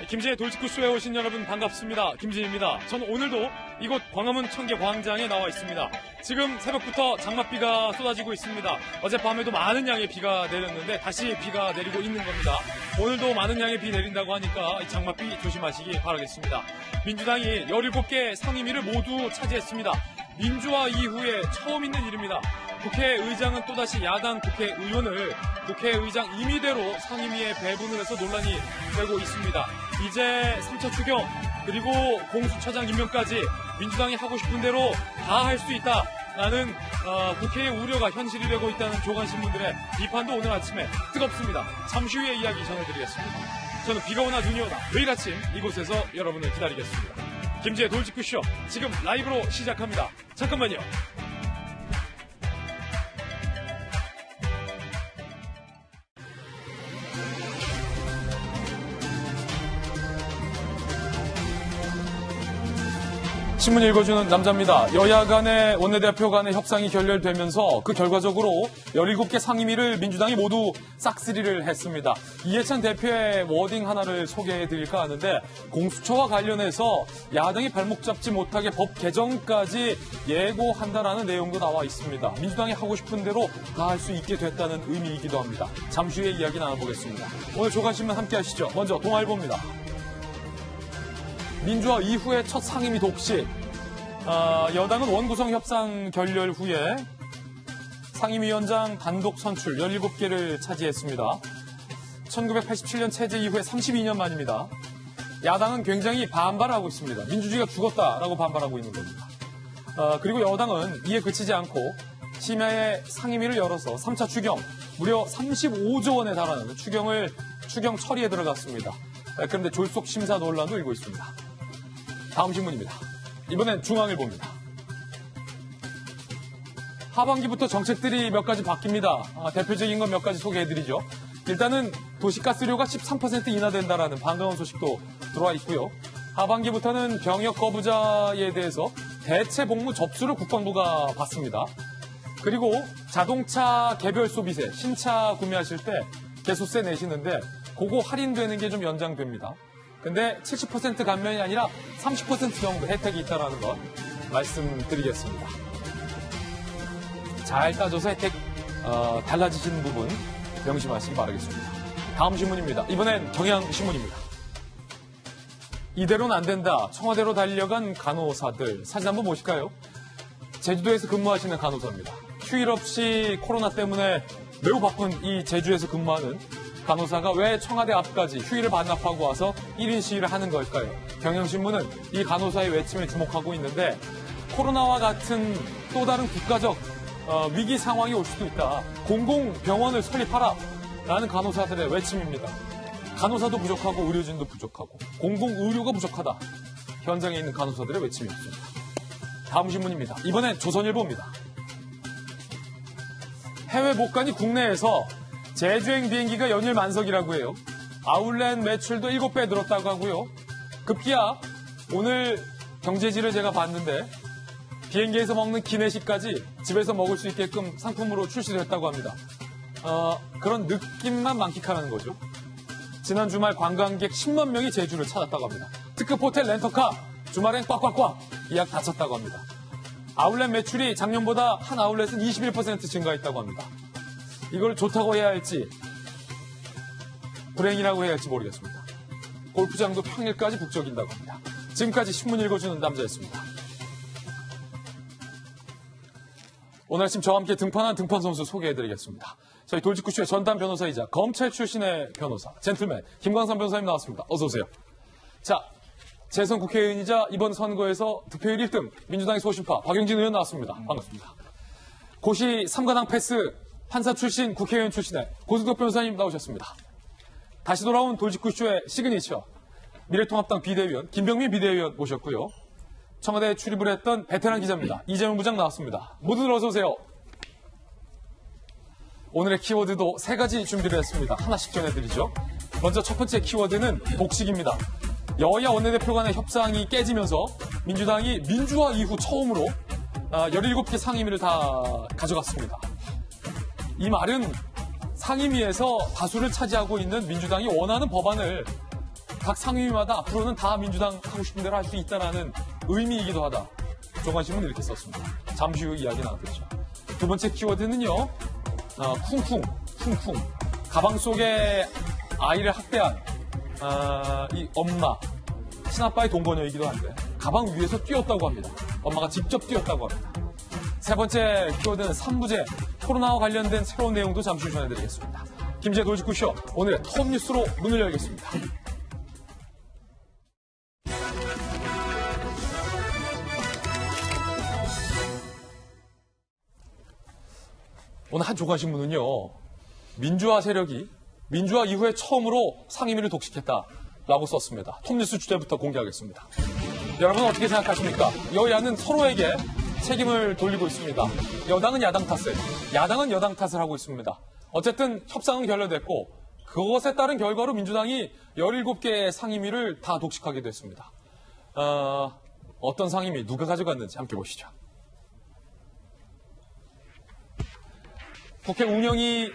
김진의 돌직구쇼에 오신 여러분 반갑습니다. 김진입니다. 저는 오늘도 이곳 광화문 청계광장에 나와 있습니다. 지금 새벽부터 장맛비가 쏟아지고 있습니다. 어젯밤에도 많은 양의 비가 내렸는데 다시 비가 내리고 있는 겁니다. 오늘도 많은 양의 비 내린다고 하니까 장맛비 조심하시기 바라겠습니다. 민주당이 17개 상임위를 모두 차지했습니다. 민주화 이후에 처음 있는 일입니다. 국회의장은 또다시 야당 국회의원을 국회의장 임의대로 상임위에 배분을 해서 논란이 되고 있습니다. 이제 3차 추경 그리고 공수처장 임명까지 민주당이 하고 싶은 대로 다 할 수 있다라는 국회의 우려가 현실이 되고 있다는 조간신문들의 비판도 오늘 아침에 뜨겁습니다. 잠시 후에 이야기 전해드리겠습니다. 저는 비가 오나 눈이 오나 매일 아침 이곳에서 여러분을 기다리겠습니다. 김지의 돌직구쇼 지금 라이브로 시작합니다. 잠깐만요. 신문 읽어주는 남자입니다. 여야 간의 원내대표 간의 협상이 결렬되면서 그 결과적으로 17개 상임위를 민주당이 모두 싹쓸이를 했습니다. 이해찬 대표의 워딩 하나를 소개해드릴까 하는데 공수처와 관련해서 야당이 발목 잡지 못하게 법 개정까지 예고한다라는 내용도 나와 있습니다. 민주당이 하고 싶은 대로 다 할 수 있게 됐다는 의미이기도 합니다. 잠시 후에 이야기 나눠보겠습니다. 오늘 조간신문 함께 하시죠. 먼저 동아일보입니다. 민주화 이후에 첫 상임위 독식. 여당은 원구성 협상 결렬 후에 상임위원장 단독 선출 17개를 차지했습니다. 1987년 체제 이후에 32년 만입니다. 야당은 굉장히 반발하고 있습니다. 민주주의가 죽었다라고 반발하고 있는 겁니다. 그리고 여당은 이에 그치지 않고 심야에 상임위를 열어서 3차 추경 무려 35조 원에 달하는 추경 처리에 들어갔습니다. 그런데 졸속 심사 논란도 일고 있습니다. 다음 신문입니다. 이번엔 중앙일보입니다. 하반기부터 정책들이 몇 가지 바뀝니다. 대표적인 건 몇 가지 소개해드리죠. 일단은 도시가스료가 13% 인하된다라는 반가운 소식도 들어와 있고요. 하반기부터는 병역 거부자에 대해서 대체 복무 접수를 국방부가 받습니다. 그리고 자동차 개별 소비세, 신차 구매하실 때 개소세 내시는데 그거 할인되는 게 좀 연장됩니다. 근데 70% 감면이 아니라 30% 정도 혜택이 있다는 것 말씀드리겠습니다. 잘 따져서 혜택 달라지시는 부분 명심하시기 바라겠습니다. 다음 신문입니다. 이번엔 경향신문입니다. 이대로는 안 된다. 청와대로 달려간 간호사들. 사진 한번 보실까요? 제주도에서 근무하시는 간호사입니다. 휴일 없이 코로나 때문에 매우 바쁜 이 제주에서 근무하는 간호사가 왜 청와대 앞까지 휴일을 반납하고 와서 1인 시위를 하는 걸까요? 경향신문은 이 간호사의 외침에 주목하고 있는데 코로나와 같은 또 다른 국가적 위기 상황이 올 수도 있다. 공공병원을 설립하라 라는 간호사들의 외침입니다. 간호사도 부족하고 의료진도 부족하고 공공의료가 부족하다. 현장에 있는 간호사들의 외침이었습니다. 다음 신문입니다. 이번엔 조선일보입니다. 해외 복간이 국내에서 제주행 비행기가 연일 만석이라고 해요. 아울렛 매출도 7배 늘었다고 하고요. 급기야 오늘 경제지를 제가 봤는데 비행기에서 먹는 기내식까지 집에서 먹을 수 있게끔 상품으로 출시됐다고 합니다. 그런 느낌만 만끽하라는 거죠. 지난 주말 관광객 10만 명이 제주를 찾았다고 합니다. 특급 호텔 렌터카 주말엔 꽉꽉꽉 예약 다 찼다고 합니다. 아울렛 매출이 작년보다 한 아울렛은 21% 증가했다고 합니다. 이걸 좋다고 해야 할지 불행이라고 해야 할지 모르겠습니다. 골프장도 평일까지 북적인다고 합니다. 지금까지 신문 읽어주는 남자였습니다. 오늘 아침 저와 함께 등판한 등판 선수 소개해드리겠습니다. 저희 돌직구쇼의 전담 변호사이자 검찰 출신의 변호사 젠틀맨 김광삼 변호사님 나왔습니다. 어서 오세요. 자, 재선 국회의원이자 이번 선거에서 득표율 1등 민주당의 소신파 박영진 의원 나왔습니다. 반갑습니다. 고시 3가당 패스 판사 출신, 국회의원 출신의 고승덕 변호사님 나오셨습니다. 다시 돌아온 돌직구쇼의 시그니처, 미래통합당 비대위원, 김병민 비대위원 모셨고요. 청와대에 출입을 했던 베테랑 기자입니다. 이재명 부장 나왔습니다. 모두들 어서 오세요. 오늘의 키워드도 3가지 준비를 했습니다. 하나씩 전해드리죠. 먼저 첫 번째 키워드는 독식입니다. 여야 원내대표 간의 협상이 깨지면서 민주당이 민주화 이후 처음으로 17개 상임위를 다 가져갔습니다. 이 말은 상임위에서 다수를 차지하고 있는 민주당이 원하는 법안을 각 상임위마다 앞으로는 다 민주당 하고 싶은 대로 할 수 있다는 의미이기도 하다. 조간신문은 이렇게 썼습니다. 잠시 후 이야기 나누겠죠. 두 번째 키워드는요. 쿵쿵. 가방 속에 아이를 학대한 이 엄마. 친아빠의 동거녀이기도 한데 가방 위에서 뛰었다고 합니다. 엄마가 직접 뛰었다고 합니다. 세 번째 키워드는 3부제. 코로나와 관련된 새로운 내용도 잠시 후 전해드리겠습니다. 김재 돌직구쇼 오늘의 톱뉴스로 문을 열겠습니다. 오늘 한 조간신문은요. 민주화 세력이 민주화 이후에 처음으로 상임위를 독식했다라고 썼습니다. 톱뉴스 주제부터 공개하겠습니다. 여러분 어떻게 생각하십니까? 여야는 서로에게 책임을 돌리고 있습니다. 여당은 야당 탓을, 야당은 여당 탓을 하고 있습니다. 어쨌든 협상은 결렬됐고 그것에 따른 결과로 민주당이 17개의 상임위를 다 독식하게 됐습니다. 어떤 상임위 누가 가져갔는지 함께 보시죠. 국회 운영위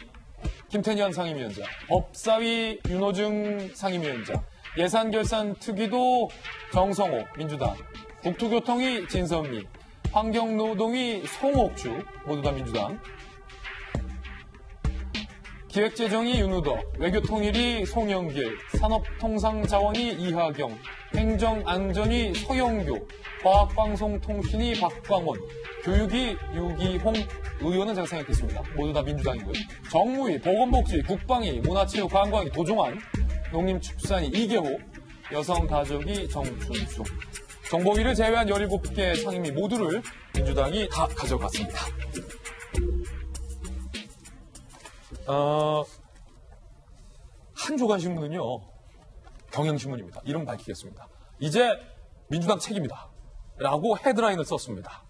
김태년 상임위원장, 법사위 윤호중 상임위원장, 예산결산특위도 정성호 민주당, 국토교통위 진선미, 환경노동위 송옥주 모두 다 민주당, 기획재정위 윤우덕, 외교통일위 송영길, 산업통상자원위 이하경, 행정안전위 서영교, 과학방송통신위 박광원, 교육위 유기홍 의원은 제가 생각했습니다. 모두 다 민주당이고요. 정무위, 보건복지위, 국방위, 문화체육관광위 도종환, 농림축산위 이계호, 여성가족위 정춘수, 정보위를 제외한 17개 상임위 모두를 민주당이 다 가져갔습니다. 한 조간신문은요, 경향신문입니다. 이름 밝히겠습니다. 이제 민주당 책임이다. 라고 헤드라인을 썼습니다.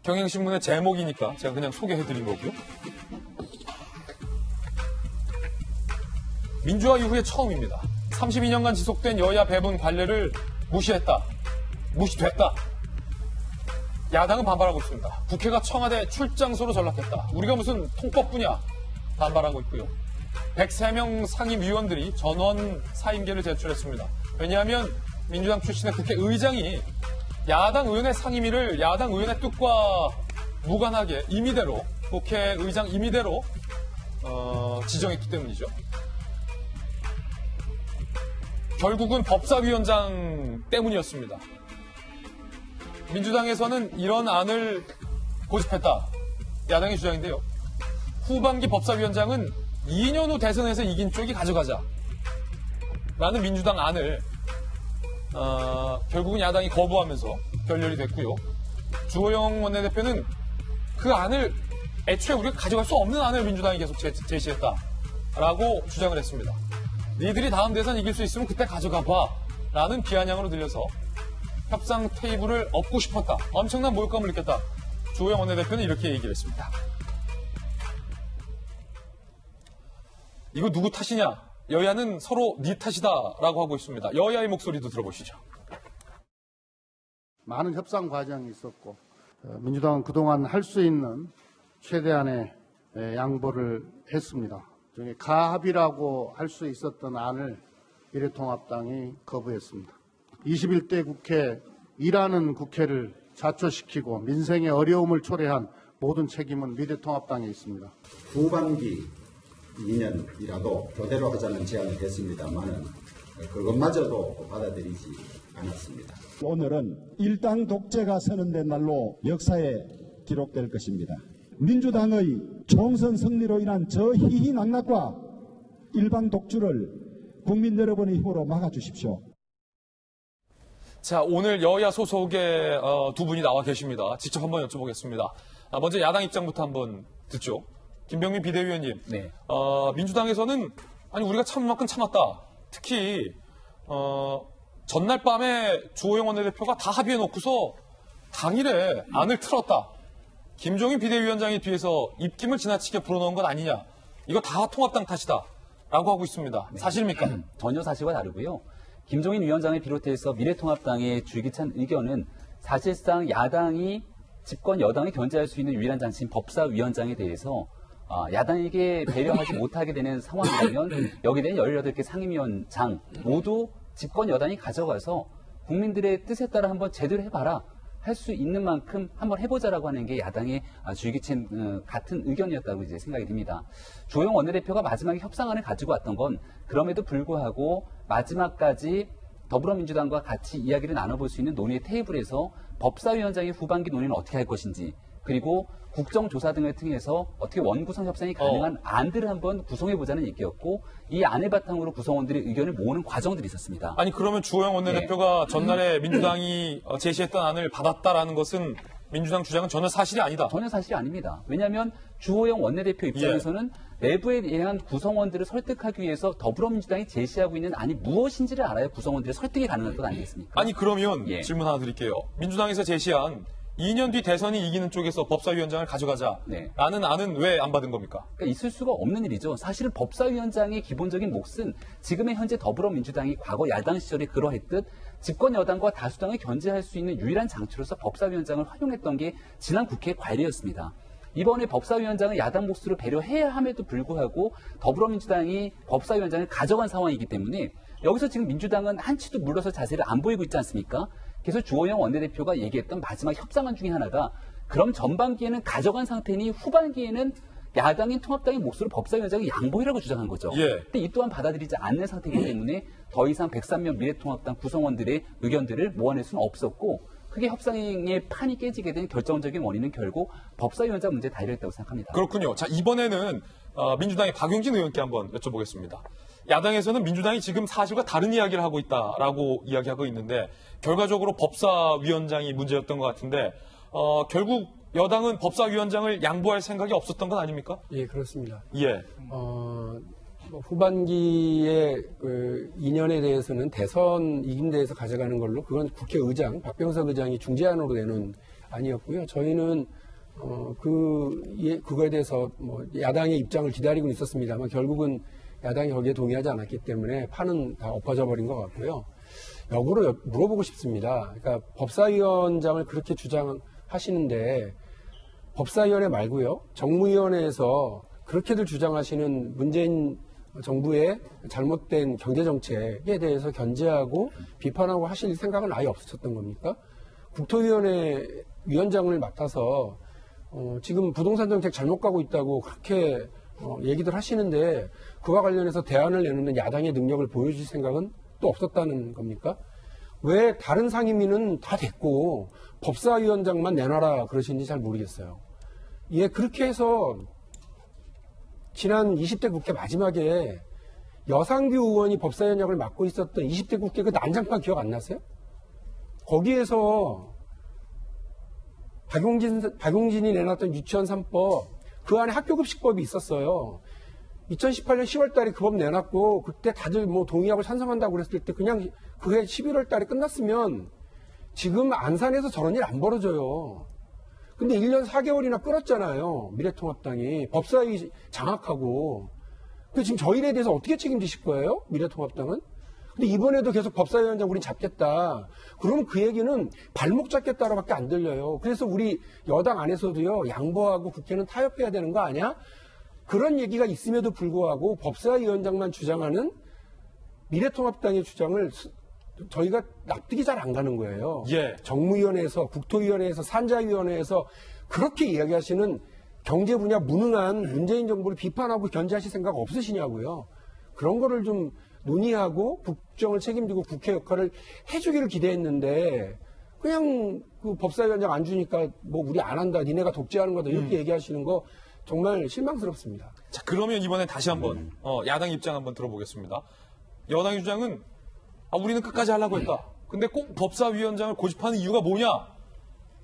경향신문의 제목이니까 제가 그냥 소개해드린 거고요. 민주화 이후에 처음입니다. 32년간 지속된 여야 배분 관례를 무시됐다. 야당은 반발하고 있습니다. 국회가 청와대 출장소로 전락했다. 우리가 무슨 통법부냐 반발하고 있고요. 103명 상임위원들이 전원 사임계를 제출했습니다. 왜냐하면 민주당 출신의 국회의장이 야당 의원의 상임위를 야당 의원의 뜻과 무관하게 임의대로 국회의장 임의대로 지정했기 때문이죠. 결국은 법사위원장 때문이었습니다. 민주당에서는 이런 안을 고집했다. 야당의 주장인데요. 후반기 법사위원장은 2년 후 대선에서 이긴 쪽이 가져가자. 라는 민주당 안을 결국은 야당이 거부하면서 결렬이 됐고요. 주호영 원내대표는 그 안을 애초에 우리가 가져갈 수 없는 안을 민주당이 계속 제시했다라고 주장을 했습니다. 니들이 다음 대선 이길 수 있으면 그때 가져가봐 라는 비아냥으로 들려서 협상 테이블을 엎고 싶었다. 엄청난 모욕감을 느꼈다. 주호영 원내대표는 이렇게 얘기를 했습니다. 이거 누구 탓이냐? 여야는 서로 네 탓이다라고 하고 있습니다. 여야의 목소리도 들어보시죠. 많은 협상 과정이 있었고 민주당은 그동안 할 수 있는 최대한의 양보를 했습니다. 중에 가합이라고 할 수 있었던 안을 미래통합당이 거부했습니다. 21대 국회, 일하는 국회를 자초시키고 민생의 어려움을 초래한 모든 책임은 미래통합당에 있습니다. 후반기 2년이라도 교대로 하자는 제안을 했습니다만은 그것마저도 받아들이지 않았습니다. 오늘은 일당 독재가 선언된 날로 역사에 기록될 것입니다. 민주당의 총선 승리로 인한 저 희희낙낙과 일방 독주를 국민 여러분의 힘으로 막아주십시오. 자, 오늘 여야 소속의 두 분이 나와 계십니다. 직접 한번 여쭤보겠습니다. 먼저 야당 입장부터 한번 듣죠. 김병민 비대위원님. 네. 민주당에서는 아니 우리가 참을 만큼 참았다. 특히 전날 밤에 주호영 원내대표가 다 합의해놓고서 당일에 안을 틀었다. 김종인 비대위원장이 뒤에서 입김을 지나치게 불어넣은 건 아니냐. 이거 다 통합당 탓이다. 라고 하고 있습니다. 네. 사실입니까? 전혀 사실과 다르고요. 김종인 위원장을 비롯해서 미래통합당의 줄기찬 의견은 사실상 야당이 집권 여당이 견제할 수 있는 유일한 장치인 법사위원장에 대해서 야당에게 배려하지 못하게 되는 상황이라면 여기에 대한 18개 상임위원장 모두 집권 여당이 가져가서 국민들의 뜻에 따라 한번 제대로 해봐라. 할 수 있는 만큼 한번 해보자라고 하는 게 야당의 줄기챈 같은 의견이었다고 이제 생각이 듭니다. 주호영 원내대표가 마지막에 협상안을 가지고 왔던 건 그럼에도 불구하고 마지막까지 더불어민주당과 같이 이야기를 나눠볼 수 있는 논의의 테이블에서 법사위원장의 후반기 논의는 어떻게 할 것인지 그리고 국정조사 등을 통해서 어떻게 원구성 협상이 가능한 안들을 한번 구성해보자는 얘기였고 이 안을 바탕으로 구성원들의 의견을 모으는 과정들이 있었습니다. 아니 그러면 주호영 원내대표가 전날에 민주당이 제시했던 안을 받았다라는 것은 민주당 주장은 전혀 사실이 아니다. 전혀 사실이 아닙니다. 왜냐하면 주호영 원내대표 입장에서는 내부에 대한 구성원들을 설득하기 위해서 더불어민주당이 제시하고 있는 안이 무엇인지를 알아야 구성원들의 설득이 가능한 것 아니겠습니까? 아니 그러면 예. 질문 하나 드릴게요. 민주당에서 제시한 2년 뒤 대선이 이기는 쪽에서 법사위원장을 가져가자라는 네. 안은 왜 안 받은 겁니까? 그러니까 있을 수가 없는 일이죠. 사실은 법사위원장의 기본적인 몫은 지금의 현재 더불어민주당이 과거 야당 시절에 그러했듯 집권 여당과 다수당을 견제할 수 있는 유일한 장치로서 법사위원장을 활용했던 게 지난 국회의 관례였습니다. 이번에 법사위원장을 야당 몫으로 배려해야 함에도 불구하고 더불어민주당이 법사위원장을 가져간 상황이기 때문에 여기서 지금 민주당은 한치도 물러설 자세를 안 보이고 있지 않습니까? 그래서 주호영 원내대표가 얘기했던 마지막 협상안 중에 하나가 그럼 전반기에는 가져간 상태니 후반기에는 야당인 통합당의 몫으로 법사위원장이 양보해라고 주장한 거죠. 예. 근데 이 또한 받아들이지 않는 상태이기 때문에 더 이상 103명 미래통합당 구성원들의 의견들을 모아낼 수는 없었고 크게 협상의 판이 깨지게 된 결정적인 원인은 결국 법사위원장 문제에 달려있다고 생각합니다. 그렇군요. 자, 이번에는 민주당의 박용진 의원께 한번 여쭤보겠습니다. 야당에서는 민주당이 지금 사실과 다른 이야기를 하고 있다라고 이야기하고 있는데 결과적으로 법사위원장이 문제였던 것 같은데 결국 여당은 법사위원장을 양보할 생각이 없었던 건 아닙니까? 예, 그렇습니다. 예. 뭐 후반기에 그 2년에 대해서는 대선 이긴데에서 가져가는 걸로 그건 국회의장 박병석 의장이 중재안으로 내놓은 아니었고요. 저희는 그거에 대해서 뭐 야당의 입장을 기다리고 있었습니다만 결국은 야당이 거기에 동의하지 않았기 때문에 판은 다 엎어져 버린 것 같고요. 역으로 물어보고 싶습니다. 그러니까 법사위원장을 그렇게 주장하시는데 법사위원회 말고요. 정무위원회에서 그렇게들 주장하시는 문재인 정부의 잘못된 경제정책에 대해서 견제하고 비판하고 하실 생각은 아예 없으셨던 겁니까? 국토위원회 위원장을 맡아서 지금 부동산 정책 잘못 가고 있다고 그렇게 얘기들 하시는데 그와 관련해서 대안을 내놓는 야당의 능력을 보여주실 생각은 또 없었다는 겁니까? 왜 다른 상임위는 다 됐고 법사위원장만 내놔라 그러시는지 잘 모르겠어요. 예, 그렇게 해서 지난 20대 국회 마지막에 여상규 의원이 법사위원장을 맡고 있었던 20대 국회 그 난장판 기억 안 나세요? 거기에서 박용진이 내놨던 유치원 3법 그 안에 학교급식법이 있었어요. 2018년 10월 달에 그 법 내놨고 그때 다들 뭐 동의하고 찬성한다고 그랬을 때 그냥 그해 11월 달에 끝났으면 지금 안산에서 저런 일 안 벌어져요. 근데 1년 4개월이나 끌었잖아요. 미래통합당이 법사위 장악하고. 근데 지금 저 일에 대해서 어떻게 책임지실 거예요? 미래통합당은? 근데 이번에도 계속 법사위원장 우린 잡겠다. 그러면 그 얘기는 발목 잡겠다로밖에 안 들려요. 그래서 우리 여당 안에서도요. 양보하고 국회는 타협해야 되는 거 아니야? 그런 얘기가 있음에도 불구하고 법사위원장만 주장하는 미래통합당의 주장을 저희가 납득이 잘 안 가는 거예요. 예. 정무위원회에서 국토위원회에서 산자위원회에서 그렇게 이야기하시는 경제 분야 무능한 문재인 정부를 비판하고 견제하실 생각 없으시냐고요. 그런 거를 좀 논의하고 국정을 책임지고 국회 역할을 해주기를 기대했는데 그냥 그 법사위원장 안 주니까 뭐 우리 안 한다, 니네가 독재하는 거다 이렇게 얘기하시는 거 정말 실망스럽습니다. 자, 그러면 이번에 다시 한번 야당 입장 한번 들어보겠습니다. 여당의 주장은 우리는 끝까지 하려고 했다. 근데 꼭 법사위원장을 고집하는 이유가 뭐냐?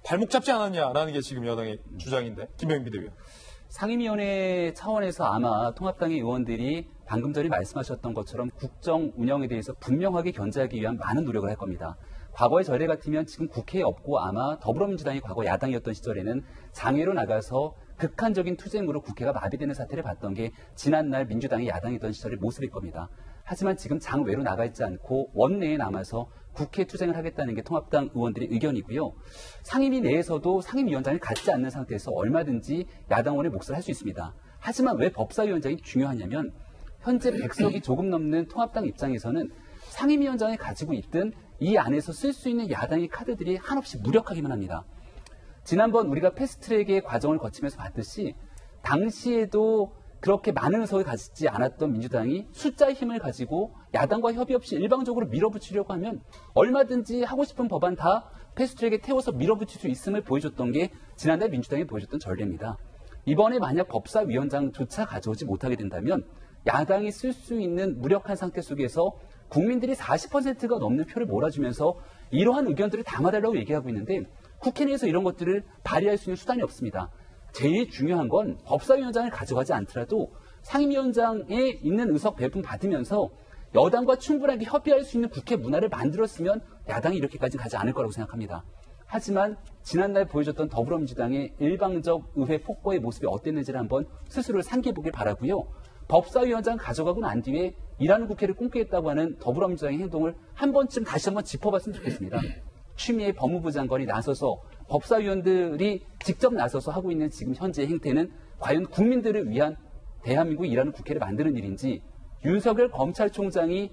발목 잡지 않았냐라는 게 지금 여당의 주장인데 김병민 비대위원. 상임위원회 차원에서 아마 통합당의 의원들이 방금 전에 말씀하셨던 것처럼 국정 운영에 대해서 분명하게 견제하기 위한 많은 노력을 할 겁니다. 과거의 전례 같으면 지금 국회에 없고 아마 더불어민주당이 과거 야당이었던 시절에는 장외로 나가서 극한적인 투쟁으로 국회가 마비되는 사태를 봤던 게 지난날 민주당이 야당이던 시절의 모습일 겁니다. 하지만 지금 장외로 나가 있지 않고 원내에 남아서 국회 투쟁을 하겠다는 게 통합당 의원들의 의견이고요. 상임위 내에서도 상임위원장을 갖지 않는 상태에서 얼마든지 야당원의 몫을 할 수 있습니다. 하지만 왜 법사위원장이 중요하냐면 현재 100석이 조금 넘는 통합당 입장에서는 상임위원장이 가지고 있던 이 안에서 쓸 수 있는 야당의 카드들이 한없이 무력하기만 합니다. 지난번 우리가 패스트트랙의 과정을 거치면서 봤듯이 당시에도 그렇게 많은 의석을 가지지 않았던 민주당이 숫자의 힘을 가지고 야당과 협의 없이 일방적으로 밀어붙이려고 하면 얼마든지 하고 싶은 법안 다 패스트트랙에 태워서 밀어붙일 수 있음을 보여줬던 게 지난달 민주당이 보여줬던 전례입니다. 이번에 만약 법사위원장조차 가져오지 못하게 된다면 야당이 쓸 수 있는 무력한 상태 속에서 국민들이 40%가 넘는 표를 몰아주면서 이러한 의견들을 담아달라고 얘기하고 있는데 국회 내에서 이런 것들을 발휘할 수 있는 수단이 없습니다. 제일 중요한 건 법사위원장을 가져가지 않더라도 상임위원장에 있는 의석 배분 받으면서 여당과 충분하게 협의할 수 있는 국회 문화를 만들었으면 야당이 이렇게까지 가지 않을 거라고 생각합니다. 하지만 지난날 보여줬던 더불어민주당의 일방적 의회 폭거의 모습이 어땠는지를 한번 스스로를 상기해보길 바라고요. 법사위원장 가져가고 난 뒤에 일하는 국회를 꿈꾸겠다고 하는 더불어민주당의 행동을 한 번쯤 다시 한번 짚어봤으면 좋겠습니다. 추미애 법무부 장관이 나서서 법사위원들이 직접 나서서 하고 있는 지금 현재의 행태는 과연 국민들을 위한 대한민국 일하는 국회를 만드는 일인지 윤석열 검찰총장이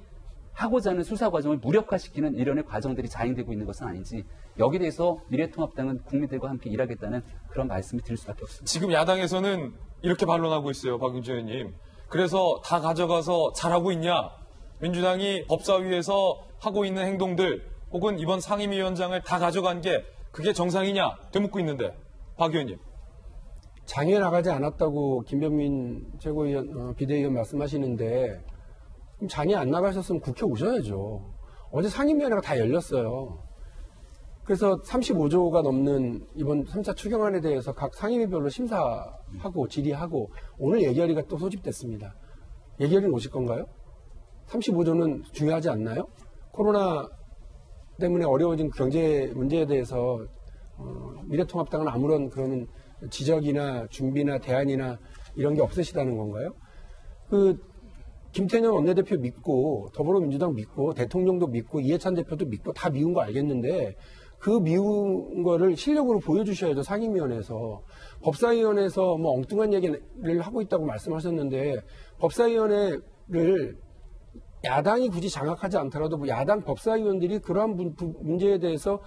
하고자 하는 수사 과정을 무력화시키는 일련의 과정들이 자행되고 있는 것은 아닌지 여기에 대해서 미래통합당은 국민들과 함께 일하겠다는 그런 말씀을 드릴 수밖에 없습니다. 지금 야당에서는 이렇게 반론하고 있어요, 박용진 의원님. 그래서 다 가져가서 잘하고 있냐? 민주당이 법사위에서 하고 있는 행동들 혹은 이번 상임위원장을 다 가져간 게 그게 정상이냐? 되묻고 있는데 박 의원님. 장에 나가지 않았다고 김병민 최고위원, 비대위원 말씀하시는데 그럼 장에 안 나가셨으면 국회 오셔야죠. 어제 상임위원회가 다 열렸어요. 그래서 35조가 넘는 이번 3차 추경안에 대해서 각 상임위별로 심사하고 질의하고 오늘 예결위가 또 소집됐습니다. 예결위는 오실 건가요? 35조는 중요하지 않나요? 코로나 때문에 어려워진 경제 문제에 대해서 미래통합당은 아무런 그런 지적이나 준비나 대안이나 이런 게 없으시다는 건가요? 김태년 원내대표 믿고 더불어민주당 믿고 대통령도 믿고 이해찬 대표도 믿고 다 미운 거 알겠는데 그 미운 거를 실력으로 보여주셔야죠. 상임위원회에서. 법사위원회에서 뭐 엉뚱한 얘기를 하고 있다고 말씀하셨는데 법사위원회를 야당이 굳이 장악하지 않더라도 뭐 야당 법사위원들이 그러한 문제에 대해서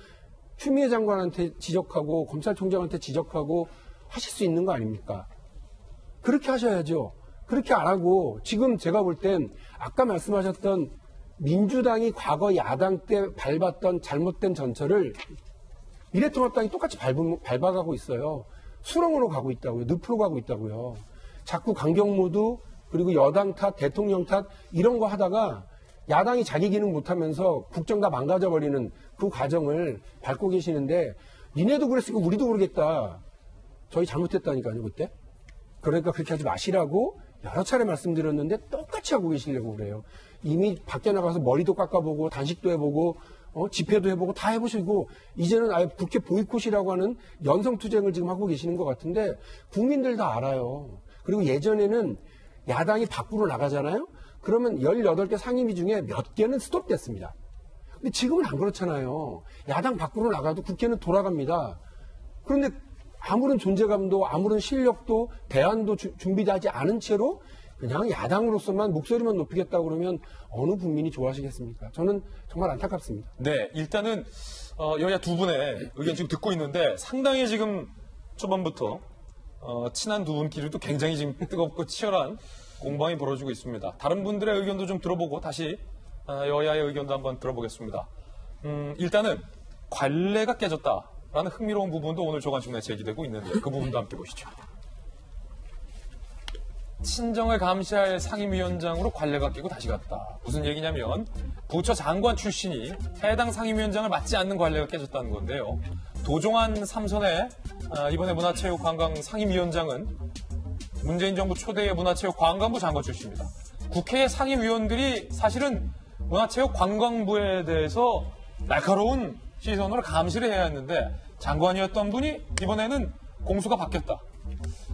추미애 장관한테 지적하고 검찰총장한테 지적하고 하실 수 있는 거 아닙니까? 그렇게 하셔야죠. 그렇게 안 하고 지금 제가 볼 땐 아까 말씀하셨던 민주당이 과거 야당 때 밟았던 잘못된 전철을 미래통합당이 똑같이 밟아가고 있어요. 수렁으로 가고 있다고요. 늪으로 가고 있다고요. 자꾸 강경모두 그리고 여당 탓, 대통령 탓 이런 거 하다가 야당이 자기 기능 못하면서 국정 다 망가져버리는 그 과정을 밟고 계시는데 니네도 그랬으니까 우리도 그러겠다. 저희 잘못했다니까요, 그때. 그러니까 그렇게 하지 마시라고 여러 차례 말씀드렸는데 똑같이 하고 계시려고 그래요. 이미 밖에 나가서 머리도 깎아보고 단식도 해보고 집회도 해보고 다 해보시고 이제는 아예 국회 보이콧이라고 하는 연성투쟁을 지금 하고 계시는 것 같은데 국민들 다 알아요. 그리고 예전에는 야당이 밖으로 나가잖아요. 그러면 18개 상임위 중에 몇 개는 스톱됐습니다. 근데 지금은 안 그렇잖아요. 야당 밖으로 나가도 국회는 돌아갑니다. 그런데 아무런 존재감도 아무런 실력도 대안도 준비되지 않은 채로 그냥 야당으로서만 목소리만 높이겠다고 그러면 어느 국민이 좋아하시겠습니까? 저는 정말 안타깝습니다. 네, 일단은 여야 두 분의 의견 지금 듣고 있는데 상당히 지금 초반부터 친한 두 분끼리도 굉장히 지금 뜨겁고 치열한 공방이 벌어지고 있습니다. 다른 분들의 의견도 좀 들어보고 다시 여야의 의견도 한번 들어보겠습니다. 일단은 관례가 깨졌다라는 흥미로운 부분도 오늘 조간신문에 제기되고 있는데 그 부분도 함께 보시죠. 친정을 감시할 상임위원장으로 관례가 깨고 다시 갔다. 무슨 얘기냐면 부처 장관 출신이 해당 상임위원장을 맡지 않는 관례가 깨졌다는 건데요. 도종환 3선의 이번에 문화체육관광 상임위원장은 문재인 정부 초대의 문화체육관광부 장관 출신입니다. 국회 상임위원들이 사실은 문화체육관광부에 대해서 날카로운 시선으로 감시를 해야 했는데 장관이었던 분이 이번에는 공수가 바뀌었다.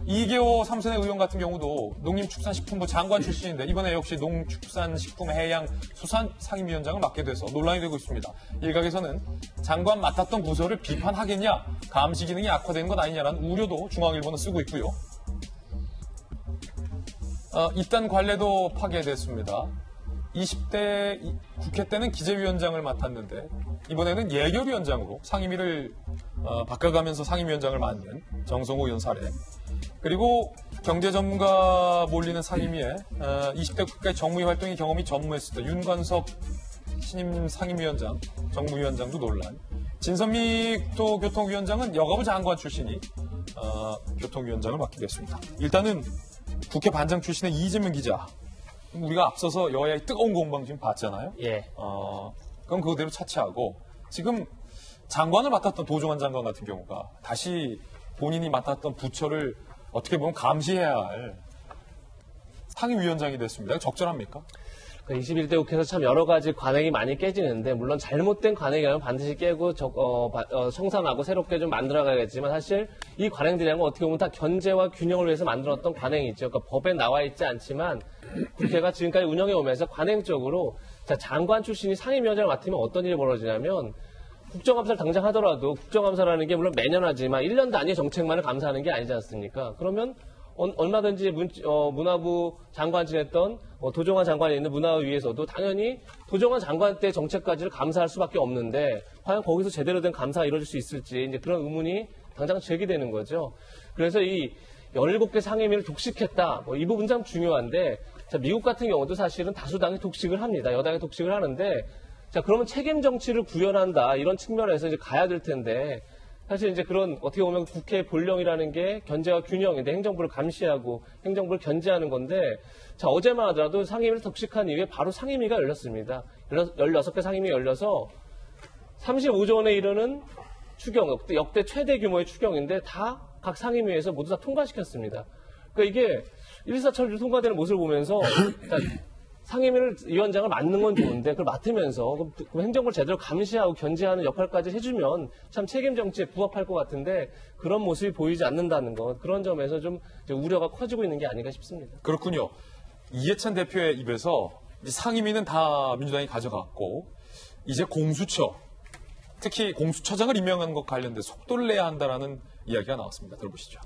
이계호 3선의 의원 같은 경우도 농림축산식품부 장관 출신인데 이번에 역시 농축산식품해양수산 상임위원장을 맡게 돼서 논란이 되고 있습니다. 일각에서는 장관 맡았던 부서를 비판하겠냐, 감시 기능이 악화된 것 아니냐라는 우려도 중앙일보는 쓰고 있고요. 입단 관례도 파괴됐습니다. 20대 국회 때는 기재위원장을 맡았는데 이번에는 예결위원장으로 상임위를 바꿔가면서 상임위원장을 맡는 정성호 의원 사례. 그리고 경제 전문가 몰리는 상임위에 20대 국회 정무위 활동의 경험이 전무했을 때 윤관석 신임 상임위원장, 정무위원장도 논란. 진선미 또 교통위원장은 여가부 장관 출신이 교통위원장을 맡게 됐습니다. 일단은 국회 반장 출신의 이재명 기자. 우리가 앞서서 여야의 뜨거운 공방 지금 봤잖아요. 예. 그럼 그대로 차치하고 지금 장관을 맡았던 도종환 장관 같은 경우가 다시 본인이 맡았던 부처를 어떻게 보면 감시해야 할 상임위원장이 됐습니다. 적절합니까? 21대 국회에서 참 여러 가지 관행이 많이 깨지는데, 물론 잘못된 관행이라면 반드시 깨고 청산하고 새롭게 좀 만들어가야겠지만, 사실 이 관행들이란 건 어떻게 보면 다 견제와 균형을 위해서 만들었던 관행이죠. 그러니까 법에 나와 있지 않지만 국회가 지금까지 운영해 오면서 관행적으로 장관 출신이 상임위원장을 맡으면 어떤 일이 벌어지냐면, 국정감사를 당장 하더라도 국정감사라는 게 물론 매년 하지만 1년 단위의 정책만을 감사하는 게 아니지 않습니까? 그러면 얼마든지 문화부 장관 지냈던 도종환 장관이 있는 문화위에서도 당연히 도종환 장관 때 정책까지를 감사할 수밖에 없는데, 과연 거기서 제대로 된 감사가 이루어질 수 있을지 이제 그런 의문이 당장 제기되는 거죠. 그래서 이 17개 상임위를 독식했다. 이 부분 참 중요한데, 미국 같은 경우도 사실은 다수당이 독식을 합니다. 여당이 독식을 하는데, 그러면 책임 정치를 구현한다, 이런 측면에서 이제 가야 될 텐데, 사실 이제 그런 어떻게 보면 국회의 본령이라는 게 견제와 균형인데, 행정부를 감시하고 행정부를 견제하는 건데, 어제만 하더라도 상임위를 독식한 이후에 바로 상임위가 열렸습니다. 16개 상임위가 열려서 35조 원에 이르는 추경, 역대 최대 규모의 추경인데 다 각 상임위에서 모두 다 통과시켰습니다. 그러니까 이게 114처리로 통과되는 모습을 보면서 상임위를 위원장을 맡는 건 좋은데, 그걸 맡으면서 그럼 행정부를 제대로 감시하고 견제하는 역할까지 해주면 참 책임 정치에 부합할 것 같은데, 그런 모습이 보이지 않는다는 것, 그런 점에서 좀 우려가 커지고 있는 게 아닌가 싶습니다. 그렇군요. 이해찬 대표의 입에서 이제 상임위는 다 민주당이 가져갔고, 이제 공수처, 특히 공수처장을 임명하는 것 관련돼 속도를 내야 한다라는 이야기가 나왔습니다. 들어보시죠.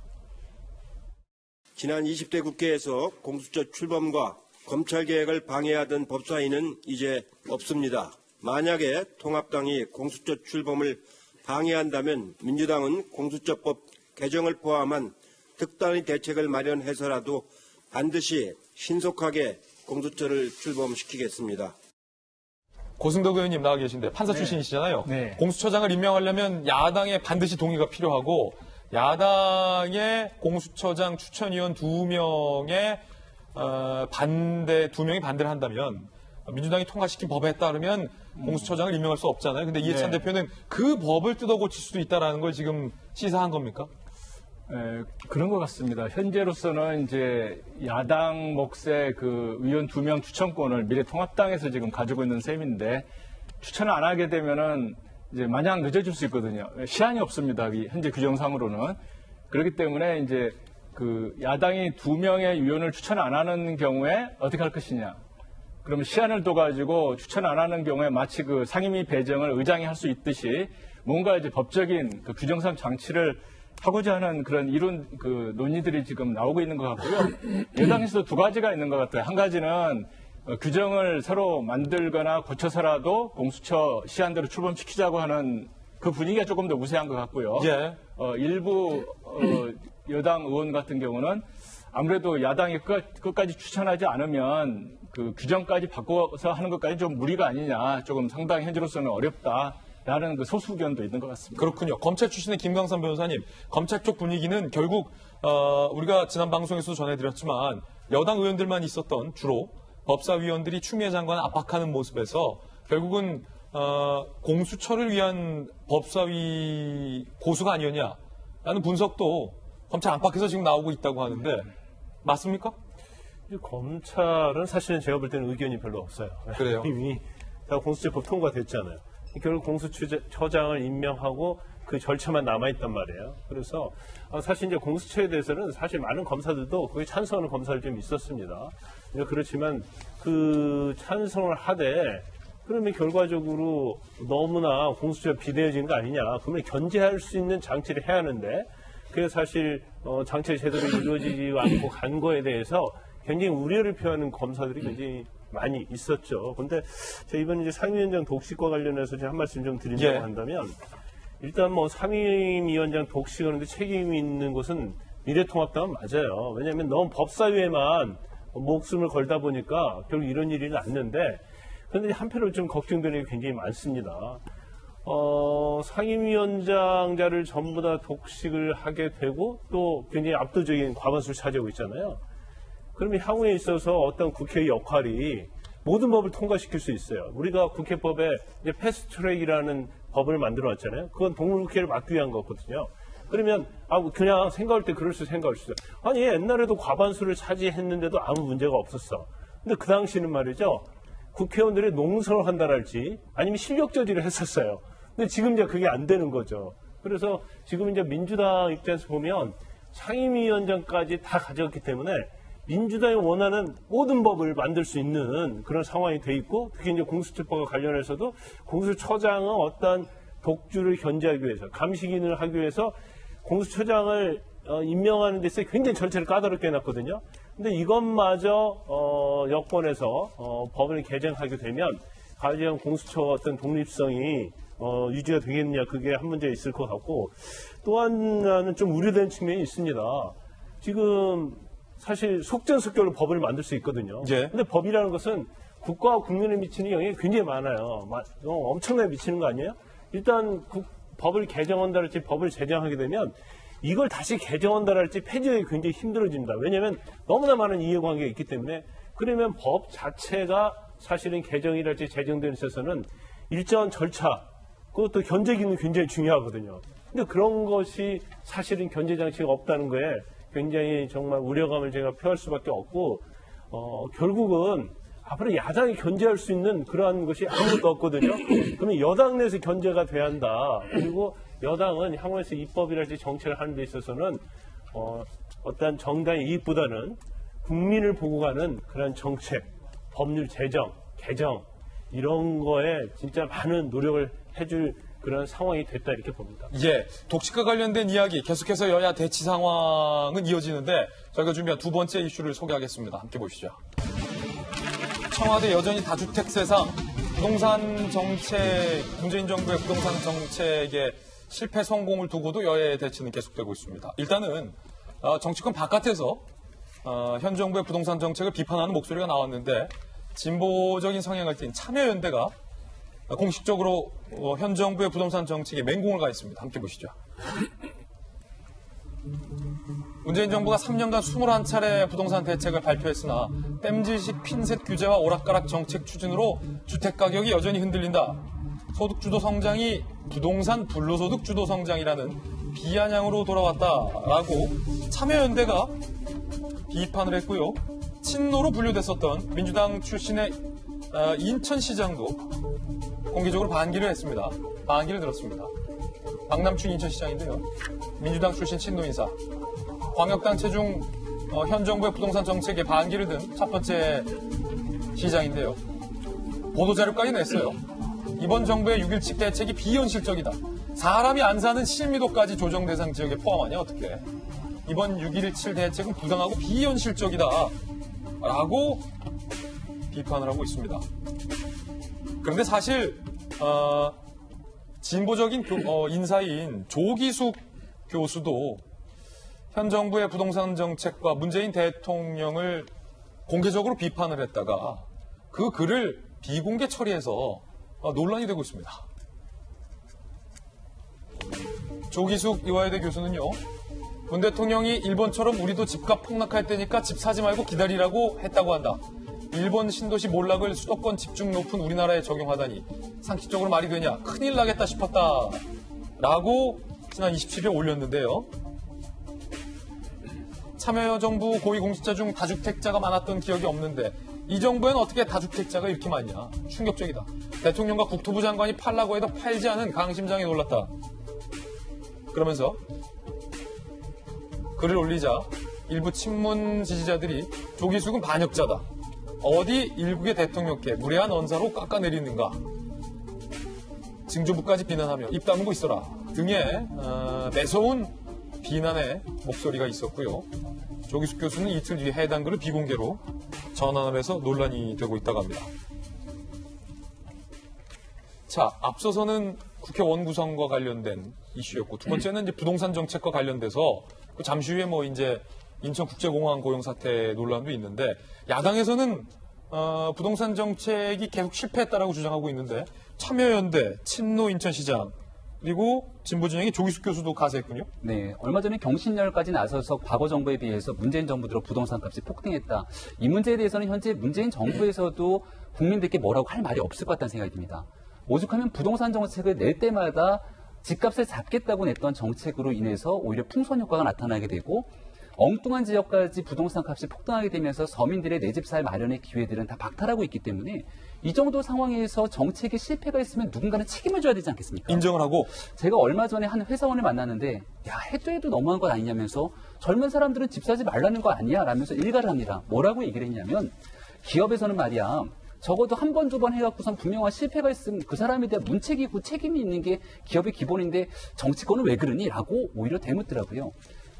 지난 20대 국회에서 공수처 출범과 검찰개혁을 방해하던 법사위는 이제 없습니다. 만약에 통합당이 공수처 출범을 방해한다면 민주당은 공수처법 개정을 포함한 특단의 대책을 마련해서라도 반드시 신속하게 공수처를 출범시키겠습니다. 고승덕 의원님 나와 계신데 판사 출신이시잖아요. 네. 공수처장을 임명하려면 야당의 반드시 동의가 필요하고, 야당의 공수처장 추천위원 2명의 두 명이 반대를 한다면, 민주당이 통과시킨 법에 따르면 공수처장을 임명할 수 없잖아요. 근데 이해찬 대표는 그 법을 뜯어 고칠 수도 있다라는 걸 지금 시사한 겁니까? 그런 것 같습니다. 현재로서는 이제 야당 몫의 그 의원 2명 추천권을 미래통합당에서 지금 가지고 있는 셈인데, 추천을 안 하게 되면은 이제 마냥 늦어질 수 있거든요. 시한이 없습니다. 현재 규정상으로는. 그렇기 때문에 이제 그 야당이 2명의 위원을 추천 안 하는 경우에 어떻게 할 것이냐. 그러면 시한을 둬가지고 추천 안 하는 경우에 마치 그 상임위 배정을 의장이 할 수 있듯이 뭔가 이제 법적인 그 규정상 장치를 하고자 하는 그런 이런 그 논의들이 지금 나오고 있는 것 같고요. 여당에서도 두 가지가 있는 것 같아요. 한 가지는 규정을 새로 만들거나 고쳐서라도 공수처 시한대로 출범시키자고 하는 그 분위기가 조금 더 우세한 것 같고요. 예. 일부 여당 의원 같은 경우는 아무래도 야당이 끝까지 추천하지 않으면 그 규정까지 바꿔서 하는 것까지 좀 무리가 아니냐, 조금 상당히 현재로서는 어렵다라는 그 소수 의견도 있는 것 같습니다. 그렇군요. 검찰 출신의 김광삼 변호사님, 검찰 쪽 분위기는 결국 우리가 지난 방송에서도 전해드렸지만 여당 의원들만 있었던 주로 법사위원들이 추미애 장관을 압박하는 모습에서 결국은 공수처를 위한 법사위 고수가 아니었냐라는 분석도 검찰 안팎에서 지금 나오고 있다고 하는데 맞습니까? 검찰은 사실은 제가 볼 때는 의견이 별로 없어요. 그래요? 이미 다 공수처법 통과됐잖아요. 결국 공수처장을 임명하고 그 절차만 남아있단 말이에요. 그래서 사실 이제 공수처에 대해서는 사실 많은 검사들도 거의 찬성하는 검사들 좀 있었습니다. 그렇지만 그 찬성을 하되 그러면 결과적으로 너무나 공수처가 비대해지는 거 아니냐. 그러면 견제할 수 있는 장치를 해야 하는데 그게 사실 장치가 제대로 이루어지지 않고 간 거에 대해서 굉장히 우려를 표하는 검사들이 굉장히 많이 있었죠. 그런데 제가 이번 이제 상임위원장 독식과 관련해서 한 말씀 좀 드린다고 한다면, 일단 뭐 상임위원장 독식하는데 책임이 있는 곳은 미래통합당은 맞아요. 왜냐하면 너무 법사위에만 목숨을 걸다 보니까 결국 이런 일이 났는데, 그런데 한편으로 좀 걱정되는 게 굉장히 많습니다. 상임위원장자를 전부 다 독식을 하게 되고 또 굉장히 압도적인 과반수를 차지하고 있잖아요. 그러면 향후에 있어서 어떤 국회의 역할이 모든 법을 통과시킬 수 있어요. 우리가 국회법에 이제 패스트트랙이라는 법을 만들어 왔잖아요. 그건 동물국회를 막기 위한 거거든요. 그러면 그냥 생각할 때 그럴 수 생각할 수 있어요. 아니 옛날에도 과반수를 차지했는데도 아무 문제가 없었어. 근데 그 당시는 말이죠. 국회의원들이 농성을 한다랄지 아니면 실력 저지를 했었어요. 근데 지금 이제 그게 안 되는 거죠. 그래서 지금 이제 민주당 입장에서 보면 상임위원장까지 다 가져갔기 때문에 민주당이 원하는 모든 법을 만들 수 있는 그런 상황이 돼 있고, 특히 이제 공수처법과 관련해서도 공수처장은 어떤 독주를 견제하기 위해서, 감시 기능을 하기 위해서 공수처장을 임명하는 데 있어서 굉장히 절차를 까다롭게 해놨거든요. 근데 이것마저 여권에서 법을 개정하게 되면 과연 공수처 어떤 독립성이 유지가 되겠느냐, 그게 한 문제 있을 것 같고, 또 하나는 좀 우려되는 측면이 있습니다. 지금 사실 속전속결로 법을 만들 수 있거든요. 근데 법이라는 것은 국가와 국민에 미치는 영향이 굉장히 많아요. 엄청나게 미치는 거 아니에요? 일단 법을 개정한다 할지 법을 제정하게 되면 이걸 다시 개정한다 할지 폐지하기 굉장히 힘들어집니다. 왜냐하면 너무나 많은 이해관계가 있기 때문에. 그러면 법 자체가 사실은 개정이랄지 제정되는 데 있어서는 일정한 절차, 그것도 견제 기능이 굉장히 중요하거든요. 근데 그런 것이 사실은 견제 장치가 없다는 거에 굉장히 정말 우려감을 제가 표할 수밖에 없고, 결국은 앞으로 야당이 견제할 수 있는 그러한 것이 아무것도 없거든요. 그러면 여당 내에서 견제가 돼야 한다. 그리고 여당은 향후에서 입법이랄지 정책을 하는 데 있어서는 어떤 정당의 이익보다는 국민을 보고 가는 그런 정책, 법률 제정, 개정 이런 거에 진짜 많은 노력을 해줄 그런 상황이 됐다 이렇게 봅니다. 독식과 관련된 이야기 계속해서 여야 대치 상황은 이어지는데 저희가 준비한 두 번째 이슈를 소개하겠습니다. 함께 보시죠. 청와대 여전히 다주택 세상, 부동산 정책, 문재인 정부의 부동산 정책의 실패 성공을 두고도 여야의 대치는 계속되고 있습니다. 일단은 정치권 바깥에서 현 정부의 부동산 정책을 비판하는 목소리가 나왔는데, 진보적인 성향을 띤 참여연대가 공식적으로 현 정부의 부동산 정책에 맹공을 가했습니다. 함께 보시죠. 문재인 정부가 3년간 21차례 부동산 대책을 발표했으나 땜질식 핀셋 규제와 오락가락 정책 추진으로 주택가격이 여전히 흔들린다. 소득주도 성장이 부동산 불로소득 주도 성장이라는 비아냥으로 돌아왔다라고 참여연대가 비판을 했고요. 친노로 분류됐었던 민주당 출신의 인천시장도 공개적으로 반기를 했습니다. 반기를 들었습니다. 박남춘 인천시장인데요. 민주당 출신 친노 인사. 광역당 체중 현 정부의 부동산 정책에 반기를 든 첫 번째 시장인데요. 보도자료까지 냈어요. 이번 정부의 6.17 대책이 비현실적이다. 사람이 안 사는 실미도까지 조정 대상 지역에 포함하냐 어떻게. 이번 6.17 대책은 부당하고 비현실적이다. 라고 비판을 하고 있습니다. 그런데 사실 진보적인 인사인 조기숙 교수도 현 정부의 부동산 정책과 문재인 대통령을 공개적으로 비판을 했다가 그 글을 비공개 처리해서 논란이 되고 있습니다. 조기숙 이화여대 교수는요, 문 대통령이 일본처럼 우리도 집값 폭락할 때니까 집 사지 말고 기다리라고 했다고 한다. 일본 신도시 몰락을 수도권 집중 높은 우리나라에 적용하다니 상식적으로 말이 되냐, 큰일 나겠다 싶었다 라고 지난 27일 올렸는데요. 참여정부 고위공직자 중 다주택자가 많았던 기억이 없는데 이 정부에는 어떻게 다주택자가 이렇게 많냐. 충격적이다. 대통령과 국토부 장관이 팔라고 해도 팔지 않은 강심장에 놀랐다. 그러면서 글을 올리자 일부 친문 지지자들이 조기숙은 반역자다. 어디 일국의 대통령께 무례한 언사로 깎아내리는가. 징조부까지 비난하며 입 다물고 있어라 등의 매서운 비난의 목소리가 있었고요. 조기숙 교수는 이틀 뒤에 해당 글을 비공개로 전환을 해서 논란이 되고 있다고 합니다. 자, 앞서서는 국회 원구성과 관련된 이슈였고, 두 번째는 이제 부동산 정책과 관련돼서 잠시 후에 뭐 이제 인천국제공항 고용 사태 논란도 있는데, 야당에서는 부동산 정책이 계속 실패했다라고 주장하고 있는데, 참여연대, 친노 인천시장, 그리고 진보진영의 조기숙 교수도 가세했군요. 네, 얼마 전에 경신열까지 나서서 과거 정부에 비해서 문재인 정부 들어 부동산 값이 폭등했다. 이 문제에 대해서는 현재 문재인 정부에서도 국민들께 뭐라고 할 말이 없을 것 같다는 생각이 듭니다. 오죽하면 부동산 정책을 낼 때마다 집값을 잡겠다고 냈던 정책으로 인해서 오히려 풍선 효과가 나타나게 되고, 엉뚱한 지역까지 부동산 값이 폭등하게 되면서 서민들의 내 집 살 마련의 기회들은 다 박탈하고 있기 때문에 이 정도 상황에서 정책에 실패가 있으면 누군가는 책임을 져야 되지 않겠습니까? 인정을 하고. 제가 얼마 전에 한 회사원을 만났는데, 야, 해도 너무한 것 아니냐면서 젊은 사람들은 집 사지 말라는 거 아니야? 라면서 일가를 합니다. 뭐라고 얘기를 했냐면, 기업에서는 말이야, 적어도 한 번, 두 번 해갖고선 분명한 실패가 있으면 그 사람에 대한 문책이고 책임이 있는 게 기업의 기본인데 정치권은 왜 그러니? 라고 오히려 대묻더라고요.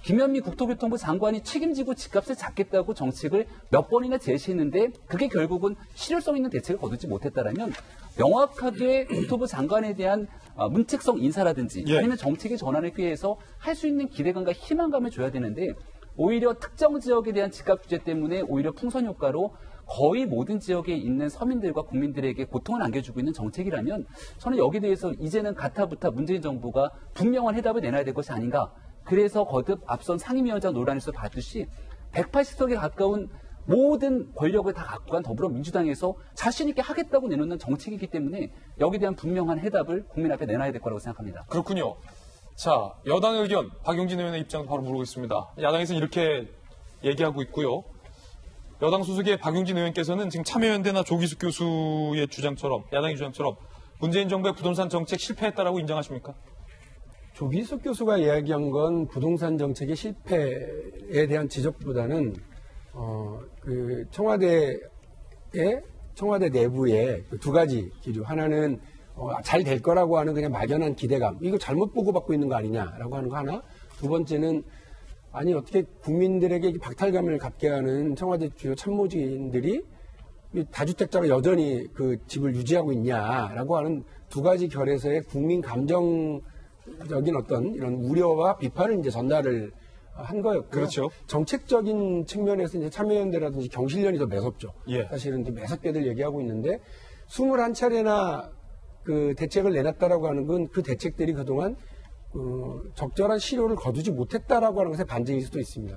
김현미 국토교통부 장관이 책임지고 집값을 잡겠다고 정책을 몇 번이나 제시했는데 그게 결국은 실효성 있는 대책을 거두지 못했다라면 명확하게 국토부 장관에 대한 문책성 인사라든지 아니면 정책의 전환을 피해서 할 수 있는 기대감과 희망감을 줘야 되는데, 오히려 특정 지역에 대한 집값 규제 때문에 오히려 풍선 효과로 거의 모든 지역에 있는 서민들과 국민들에게 고통을 안겨주고 있는 정책이라면, 저는 여기에 대해서 이제는 가타부타 문재인 정부가 분명한 해답을 내놔야 될 것이 아닌가. 그래서 거듭 앞선 상임위원장 논란에서 봤듯이 180석에 가까운 모든 권력을 다 갖고 간 더불어민주당에서 자신 있게 하겠다고 내놓는 정책이기 때문에 여기에 대한 분명한 해답을 국민 앞에 내놔야 될 거라고 생각합니다. 그렇군요. 자, 여당의 의견, 박용진 의원의 입장도 바로 물어보겠습니다. 야당에서는 이렇게 얘기하고 있고요. 여당 소속의 박용진 의원께서는 지금 참여연대나 조기숙 교수의 주장처럼, 야당의 주장처럼 문재인 정부의 부동산 정책 실패했다라고 인정하십니까? 조기숙 교수가 이야기한 건 부동산 정책의 실패에 대한 지적보다는 청와대 내부에 두 가지 기류. 하나는 잘 될 거라고 하는 그냥 막연한 기대감. 이거 잘못 보고받고 있는 거 아니냐라고 하는 거 하나. 두 번째는 아니 어떻게 국민들에게 박탈감을 갖게 하는 청와대 주요 참모진들이 다주택자가 여전히 그 집을 유지하고 있냐라고 하는 두 가지 결에서의 국민 감정적인 어떤 이런 우려와 비판을 이제 전달을 한 거였고요. 그렇죠. 정책적인 측면에서 이제 참여연대라든지 경실련이 더 매섭죠. 예. 사실은 이제 매섭게들 얘기하고 있는데 21차례나 그 대책을 내놨다라고 하는 건 그 대책들이 그동안 적절한 실효를 거두지 못했다라고 하는 것에 반증일 수도 있습니다.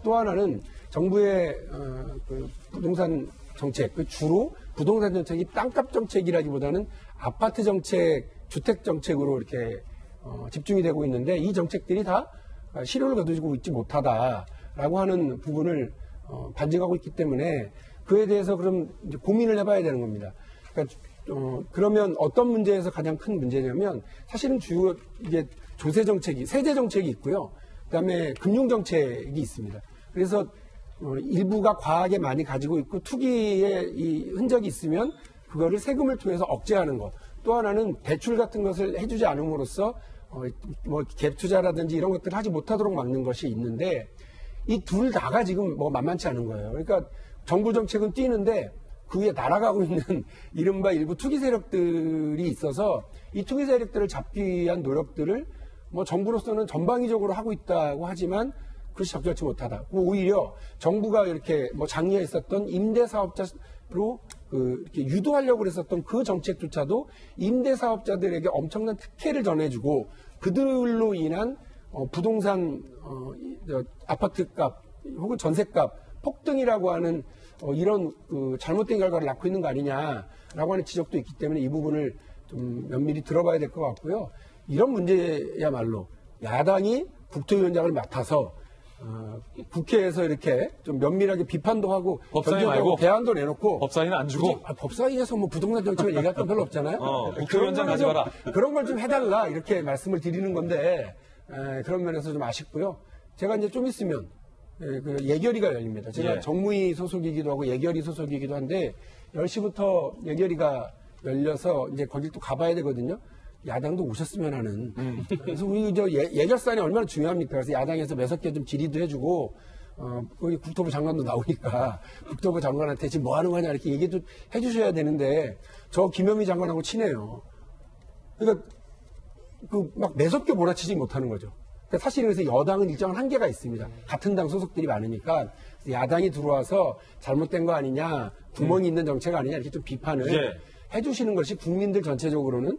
또 하나는 정부의 그 부동산 정책, 주로 부동산 정책이 땅값 정책이라기보다는 아파트 정책, 주택 정책으로 이렇게 집중이 되고 있는데 이 정책들이 다 실효를 거두고 있지 못하다라고 하는 부분을 반증하고 있기 때문에 그에 대해서 그럼 이제 고민을 해봐야 되는 겁니다. 그러니까 그러면 어떤 문제에서 가장 큰 문제냐면 사실은 주요 이게 조세 정책이 세제 정책이 있고요. 그다음에 금융 정책이 있습니다. 그래서 일부가 과하게 많이 가지고 있고 투기의 이 흔적이 있으면 그거를 세금을 통해서 억제하는 것. 또 하나는 대출 같은 것을 해주지 않음으로써 뭐 갭 투자라든지 이런 것들을 하지 못하도록 막는 것이 있는데 이 둘 다가 지금 뭐 만만치 않은 거예요. 그러니까 정부 정책은 뛰는데 그 위에 날아가고 있는 이른바 일부 투기 세력들이 있어서 이 투기 세력들을 잡기 위한 노력들을 뭐 정부로서는 전방위적으로 하고 있다고 하지만 그것이 적절치 못하다. 오히려 정부가 이렇게 뭐 장려했었던 임대사업자로 이렇게 유도하려고 했었던 그 정책조차도 임대사업자들에게 엄청난 특혜를 전해주고 그들로 인한 부동산 아파트값 혹은 전세값 폭등이라고 하는 이런 잘못된 결과를 낳고 있는 거 아니냐라고 하는 지적도 있기 때문에 이 부분을 좀 면밀히 들어봐야 될 것 같고요. 이런 문제야말로 야당이 국토위원장을 맡아서 국회에서 이렇게 좀 면밀하게 비판도 하고 법사위 말고 대안도 내놓고 법사위는 안 주고 법사위에서 뭐 부동산 정책을 얘기할 건 별로 없잖아요. 국토위원장 가져가라. 그런 걸 좀 해달라 이렇게 말씀을 드리는 건데 그런 면에서 좀 아쉽고요. 제가 이제 좀 있으면 그 예결위가 열립니다. 제가 정무위 소속이기도 하고 예결위 소속이기도 한데 10시부터 예결위가 열려서 이제 거길 또 가봐야 되거든요. 야당도 오셨으면 하는. 그래서 우리 예결사안이 얼마나 중요합니까? 그래서 야당에서 매섭게 좀 질의도 해주고 거기 국토부 장관도 나오니까 국토부 장관한테 지금 뭐 하는 거냐 이렇게 얘기 좀 해주셔야 되는데 저 김현미 장관하고 친해요. 그러니까 막 매섭게 몰아치지 못하는 거죠. 그러니까 사실 그래서 여당은 일정한 한계가 있습니다. 같은 당 소속들이 많으니까 야당이 들어와서 잘못된 거 아니냐, 구멍이 있는 정책 아니냐 이렇게 좀 비판을 해주시는 것이 국민들 전체적으로는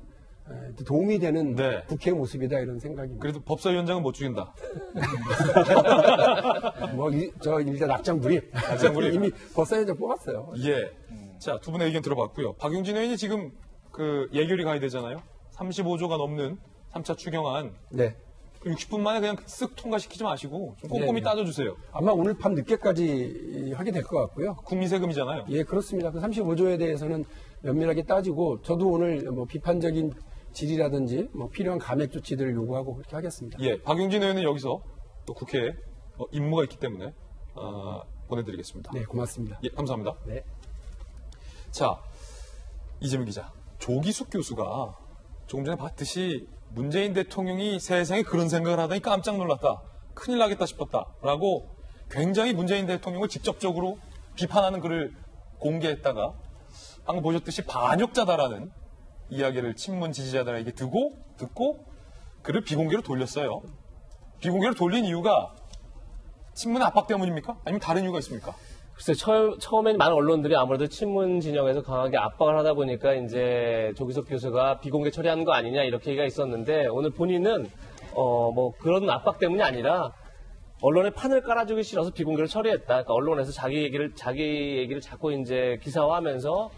도움이 되는 네. 국회의 모습이다 이런 생각입니다. 그래도 법사위원장은 못 죽인다. 저 일단 낙장 불입. 이미 법사위원장 뽑았어요. 예. 자, 두 분의 의견 들어봤고요. 박용진 의원이 지금 그 예결위 가야 되잖아요. 35조가 넘는 3차 추경안. 네. 60분 만에 그냥 쓱 통과시키지 마시고 좀 꼼꼼히 따져주세요. 아마 오늘 밤 늦게까지 하게 될 것 같고요. 국민 세금이잖아요. 예, 그렇습니다. 그 35조에 대해서는 면밀하게 따지고 저도 오늘 뭐 비판적인 질의라든지 뭐 필요한 감액 조치들을 요구하고 그렇게 하겠습니다. 예, 박용진 의원은 여기서 또 국회에 임무가 있기 때문에 보내드리겠습니다. 네, 고맙습니다. 예, 감사합니다. 네. 자, 이재명 기자, 조기숙 교수가 조금 전에 봤듯이 문재인 대통령이 세상에 그런 생각을 하다니 깜짝 놀랐다. 큰일 나겠다 싶었다라고 굉장히 문재인 대통령을 직접적으로 비판하는 글을 공개했다가 방금 보셨듯이 반역자다라는 이야기를 친문 지지자들에게 듣고 글을 비공개로 돌렸어요. 비공개로 돌린 이유가 친문 압박 때문입니까? 아니면 다른 이유가 있습니까? 글쎄, 처음엔 많은 언론들이 아무래도 친문 진영에서 강하게 압박을 하다 보니까 이제 조기석 교수가 비공개 처리하는 거 아니냐 이렇게 얘기가 있었는데 오늘 본인은 뭐 그런 압박 때문이 아니라 언론에 판을 깔아주기 싫어서 비공개로 처리했다. 그러니까 언론에서 자기 얘기를 자꾸 이제 기사화하면서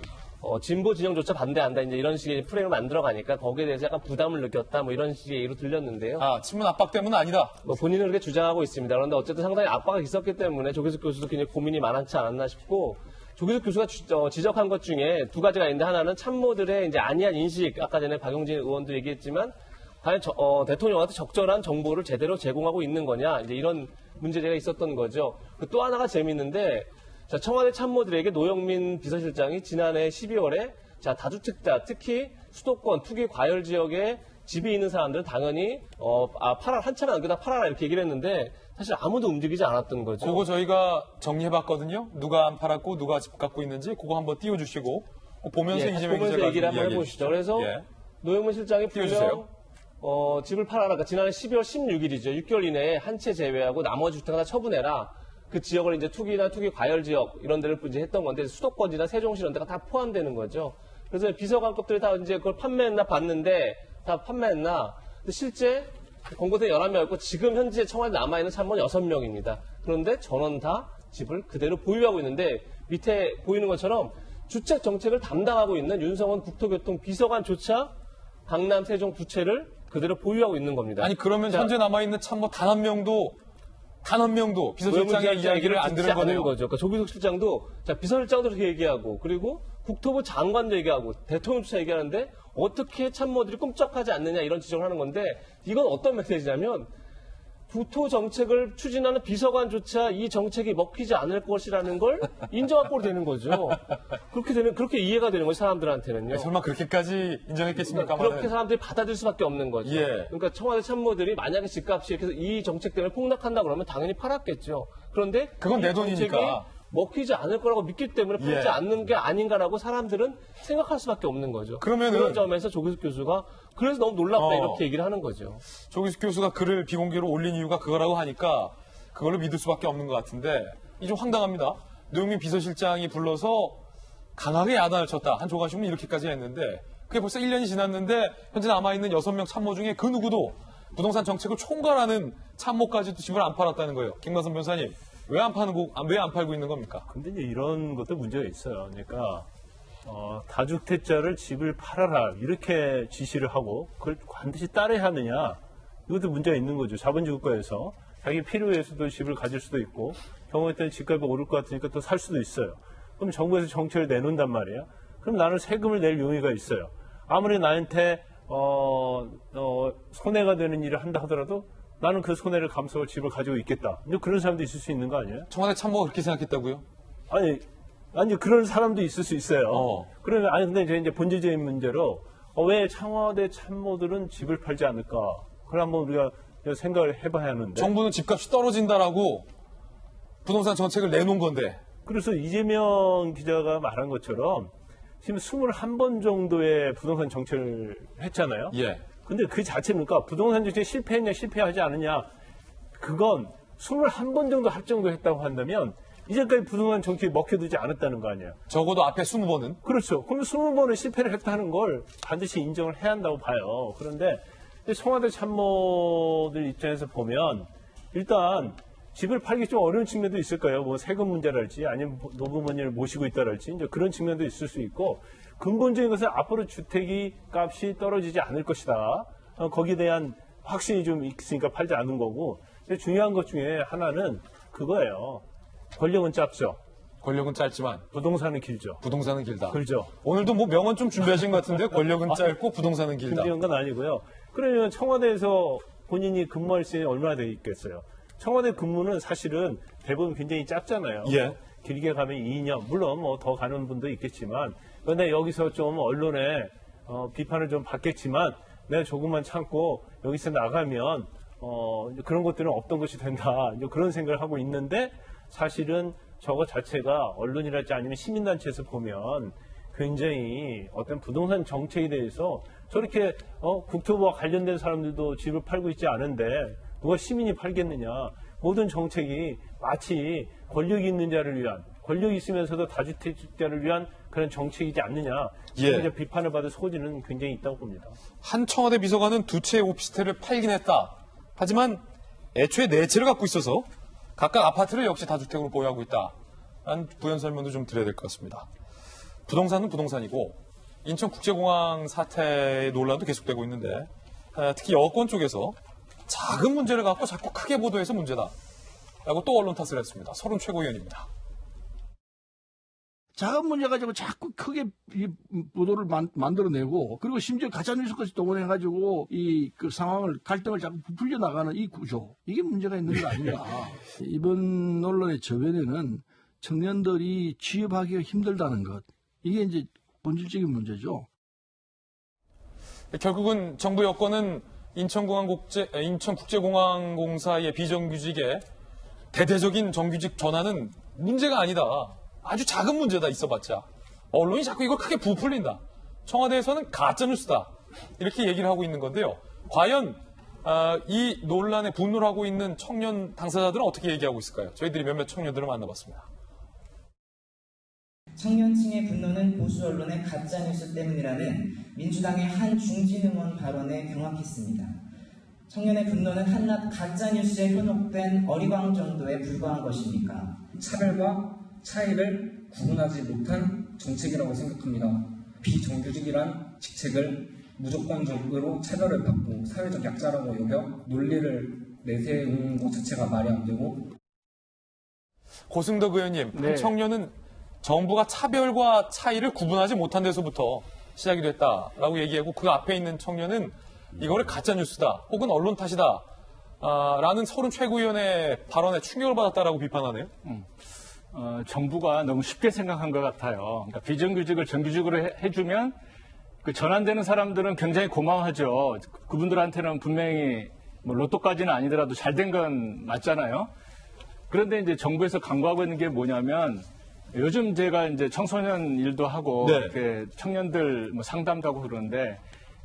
진보 진영조차 반대한다. 이제 이런 식의 프레임을 만들어가니까 거기에 대해서 약간 부담을 느꼈다. 뭐 이런 식의 얘기로 들렸는데요. 아, 친문 압박 때문은 아니다. 뭐 본인은 그렇게 주장하고 있습니다. 그런데 어쨌든 상당히 압박이 있었기 때문에 조기석 교수도 굉장히 고민이 많았지 않았나 싶고 조기석 교수가 지적한 것 중에 두 가지가 있는데 하나는 참모들의 이제 안이한 인식, 아까 전에 박용진 의원도 얘기했지만 과연 대통령한테 적절한 정보를 제대로 제공하고 있는 거냐 이제 이런 문제제가 있었던 거죠. 또 하나가 재미있는데 자, 청와대 참모들에게 노영민 비서실장이 지난해 12월에 자, 다주택자, 특히 수도권, 투기 과열 지역에 집이 있는 사람들은 당연히 한 차례 남겨다 팔아라 이렇게 얘기를 했는데 사실 아무도 움직이지 않았던 거죠. 그거 저희가 정리해봤거든요. 누가 안 팔았고 누가 집 갖고 있는지 그거 한번 띄워주시고 보면서 이재명 기자가 얘기를 한번 해보시죠. 그래서 노영민 실장이 분명 집을 팔아라. 그러니까 지난해 12월 16일이죠. 6개월 이내에 한 채 제외하고 나머지 주택을 다 처분해라. 그 지역을 이제 투기나 투기 과열 지역 이런 데를 이제 했던 건데 수도권이나 세종시 이런 데가 다 포함되는 거죠. 그래서 비서관급들이 다 이제 그걸 판매했나 봤는데 다 판매했나. 근데 실제 공고생 11명이었고 지금 현재 청와대 남아있는 참모는 6명입니다. 그런데 전원 다 집을 그대로 보유하고 있는데 밑에 보이는 것처럼 주택 정책을 담당하고 있는 윤성원 국토교통 비서관조차 강남, 세종 두 채를 그대로 보유하고 있는 겁니다. 아니 그러면 현재 남아있는 참모 단 한 명도 비서실장의 이야기를 안 들은 거네요. 거죠. 그러니까 조기석 실장도 비서실장도 그렇게 얘기하고 그리고 국토부 장관도 얘기하고 대통령조차 얘기하는데 어떻게 참모들이 꼼짝하지 않느냐 이런 지적을 하는 건데 이건 어떤 메시지냐면 국토 정책을 추진하는 비서관조차 이 정책이 먹히지 않을 것이라는 걸 인정할 꼴이 되는 거죠. 그렇게 이해가 되는 거죠, 사람들한테는요. 설마 그렇게까지 인정했겠습니까? 그렇게 사람들이 받아들일 수밖에 없는 거죠. 예. 그러니까 청와대 참모들이 만약에 집값이 이렇게 해서 이 정책 때문에 폭락한다 그러면 당연히 팔았겠죠. 그런데 그건 내 돈이니까. 먹히지 않을 거라고 믿기 때문에 팔지 않는 게 아닌가라고 사람들은 생각할 수밖에 없는 거죠. 그러면은 그런 점에서 조기석 교수가 그래서 너무 놀랍다 이렇게 얘기를 하는 거죠. 조기석 교수가 글을 비공개로 올린 이유가 그거라고 하니까 그걸로 믿을 수밖에 없는 것 같은데 이게 좀 황당합니다. 노영민 비서실장이 불러서 강하게 야단을 쳤다. 한 조가시면 이렇게까지 했는데 그게 벌써 1년이 지났는데 현재 남아있는 6명 참모 중에 그 누구도 부동산 정책을 총괄하는 참모까지도 집을 안 팔았다는 거예요. 김관선 변호사님. 왜 안 팔고 있는 겁니까? 근데 이제 이런 것도 문제가 있어요. 그러니까, 다주택자를 집을 팔아라. 이렇게 지시를 하고, 그걸 반드시 따라야 하느냐. 이것도 문제가 있는 거죠. 자본주의 국가에서. 자기 필요에 의해서도 집을 가질 수도 있고, 경우에 따라 집값이 오를 것 같으니까 또 살 수도 있어요. 그럼 정부에서 정책을 내놓는단 말이에요. 그럼 나는 세금을 낼 용의가 있어요. 아무리 나한테, 손해가 되는 일을 한다 하더라도, 나는 그 손해를 감수하고 집을 가지고 있겠다. 근데 그런 사람도 있을 수 있는 거 아니에요? 청와대 참모가 그렇게 생각했다고요? 아니 그런 사람도 있을 수 있어요. 그러면 근데 이제 본질적인 문제로 왜 청와대 참모들은 집을 팔지 않을까? 그걸 한번 우리가 생각을 해봐야 하는데. 정부는 집값이 떨어진다라고 부동산 정책을 내놓은 건데. 그래서 이재명 기자가 말한 것처럼 지금 21번 정도의 부동산 정책을 했잖아요. 예. 근데 그 자체는 그러니까 부동산 정책 실패했냐 실패하지 않느냐 그건 21번 정도 합정도 했다고 한다면 이제까지 부동산 정책이 먹혀두지 않았다는 거 아니에요. 적어도 앞에 20번은. 그렇죠. 그러면 20번을 실패를 했다는 걸 반드시 인정을 해야 한다고 봐요. 그런데 청와대 참모들 입장에서 보면 일단 집을 팔기 좀 어려운 측면도 있을 거예요. 뭐 세금 문제랄지 아니면 노부모님을 모시고 있다랄지 이제 그런 측면도 있을 수 있고 근본적인 것은 앞으로 주택이 값이 떨어지지 않을 것이다. 거기에 대한 확신이 좀 있으니까 팔지 않은 거고 근데 중요한 것 중에 하나는 그거예요. 권력은 짧죠. 권력은 짧지만 부동산은 길죠. 부동산은 길다. 그렇죠. 오늘도 뭐 명언 좀 준비하신 것 같은데 권력은 짧고 부동산은 길다. 그런 건 아니고요. 그러면 청와대에서 본인이 근무할 시간이 얼마나 돼 있겠어요. 청와대 근무는 사실은 대부분 굉장히 짧잖아요. 예. 길게 가면 2년, 물론 뭐 더 가는 분도 있겠지만, 그런데 여기서 좀 언론에 비판을 좀 받겠지만, 내가 조금만 참고 여기서 나가면 그런 것들은 없던 것이 된다. 이제 그런 생각을 하고 있는데, 사실은 저거 자체가 언론이랄지 아니면 시민단체에서 보면 굉장히 어떤 부동산 정책에 대해서 저렇게 국토부와 관련된 사람들도 집을 팔고 있지 않은데 누가 시민이 팔겠느냐. 모든 정책이 마치 권력이 있는 자를 위한, 권력이 있으면서도 다주택자를 위한 그런 정책이지 않느냐. 예. 비판을 받을 소지는 굉장히 있다고 봅니다. 한 청와대 비서관은 두 채의 오피스텔을 팔긴 했다. 하지만 애초에 네 채를 갖고 있어서 각각 아파트를 역시 다주택으로 보유하고 있다. 라는 부연 설명도 좀 드려야 될 것 같습니다. 부동산은 부동산이고 인천국제공항 사태의 논란도 계속되고 있는데 특히 여권 쪽에서 작은 문제를 갖고 자꾸 크게 보도해서 문제다. 라고 또 언론 탓을 했습니다. 서른 최고위원입니다. 작은 문제 가지고 자꾸 크게 이 보도를 만들어내고 그리고 심지어 가짜뉴스까지 동원해가지고 그 상황을 갈등을 자꾸 부풀려 나가는 이 구조 이게 문제가 있는 거 아닌가. 이번 논란의 저변에는 청년들이 취업하기가 힘들다는 것 이게 이제 본질적인 문제죠. 결국은 정부 여권은 인천국제공항공사의 비정규직의 대대적인 정규직 전환은 문제가 아니다. 아주 작은 문제다 있어봤자. 언론이 자꾸 이걸 크게 부풀린다. 청와대에서는 가짜뉴스다. 이렇게 얘기를 하고 있는 건데요. 과연 이 논란에 분노를 하고 있는 청년 당사자들은 어떻게 얘기하고 있을까요? 저희들이 몇몇 청년들을 만나봤습니다. 청년층의 분노는 보수 언론의 가짜뉴스 때문이라는 민주당의 한 중진 의원 발언에 경악했습니다. 청년의 분노는 한낱 가짜뉴스에 현혹된 어리광 정도에 불과한 것입니까? 차별과 차이를 구분하지 못한 정책이라고 생각합니다. 비정규직이란 직책을 무조건적으로 차별을 받고 사회적 약자라고 여겨 논리를 내세우는 것 자체가 말이 안 되고. 고승덕 의원님, 네. 한 청년은 정부가 차별과 차이를 구분하지 못한 데서부터 시작이 됐다라고 얘기하고 그 앞에 있는 청년은 이거를 가짜뉴스다 혹은 언론 탓이다 라는 서른 최고위원의 발언에 충격을 받았다라고 비판하네요. 정부가 너무 쉽게 생각한 것 같아요. 그러니까 비정규직을 정규직으로 해주면 그 전환되는 사람들은 굉장히 고마워하죠. 그분들한테는 분명히 뭐 로또까지는 아니더라도 잘된 건 맞잖아요. 그런데 이제 정부에서 강구하고 있는 게 뭐냐면 요즘 제가 이제 청소년 일도 하고 네. 이렇게 청년들 뭐 상담도 하고 그러는데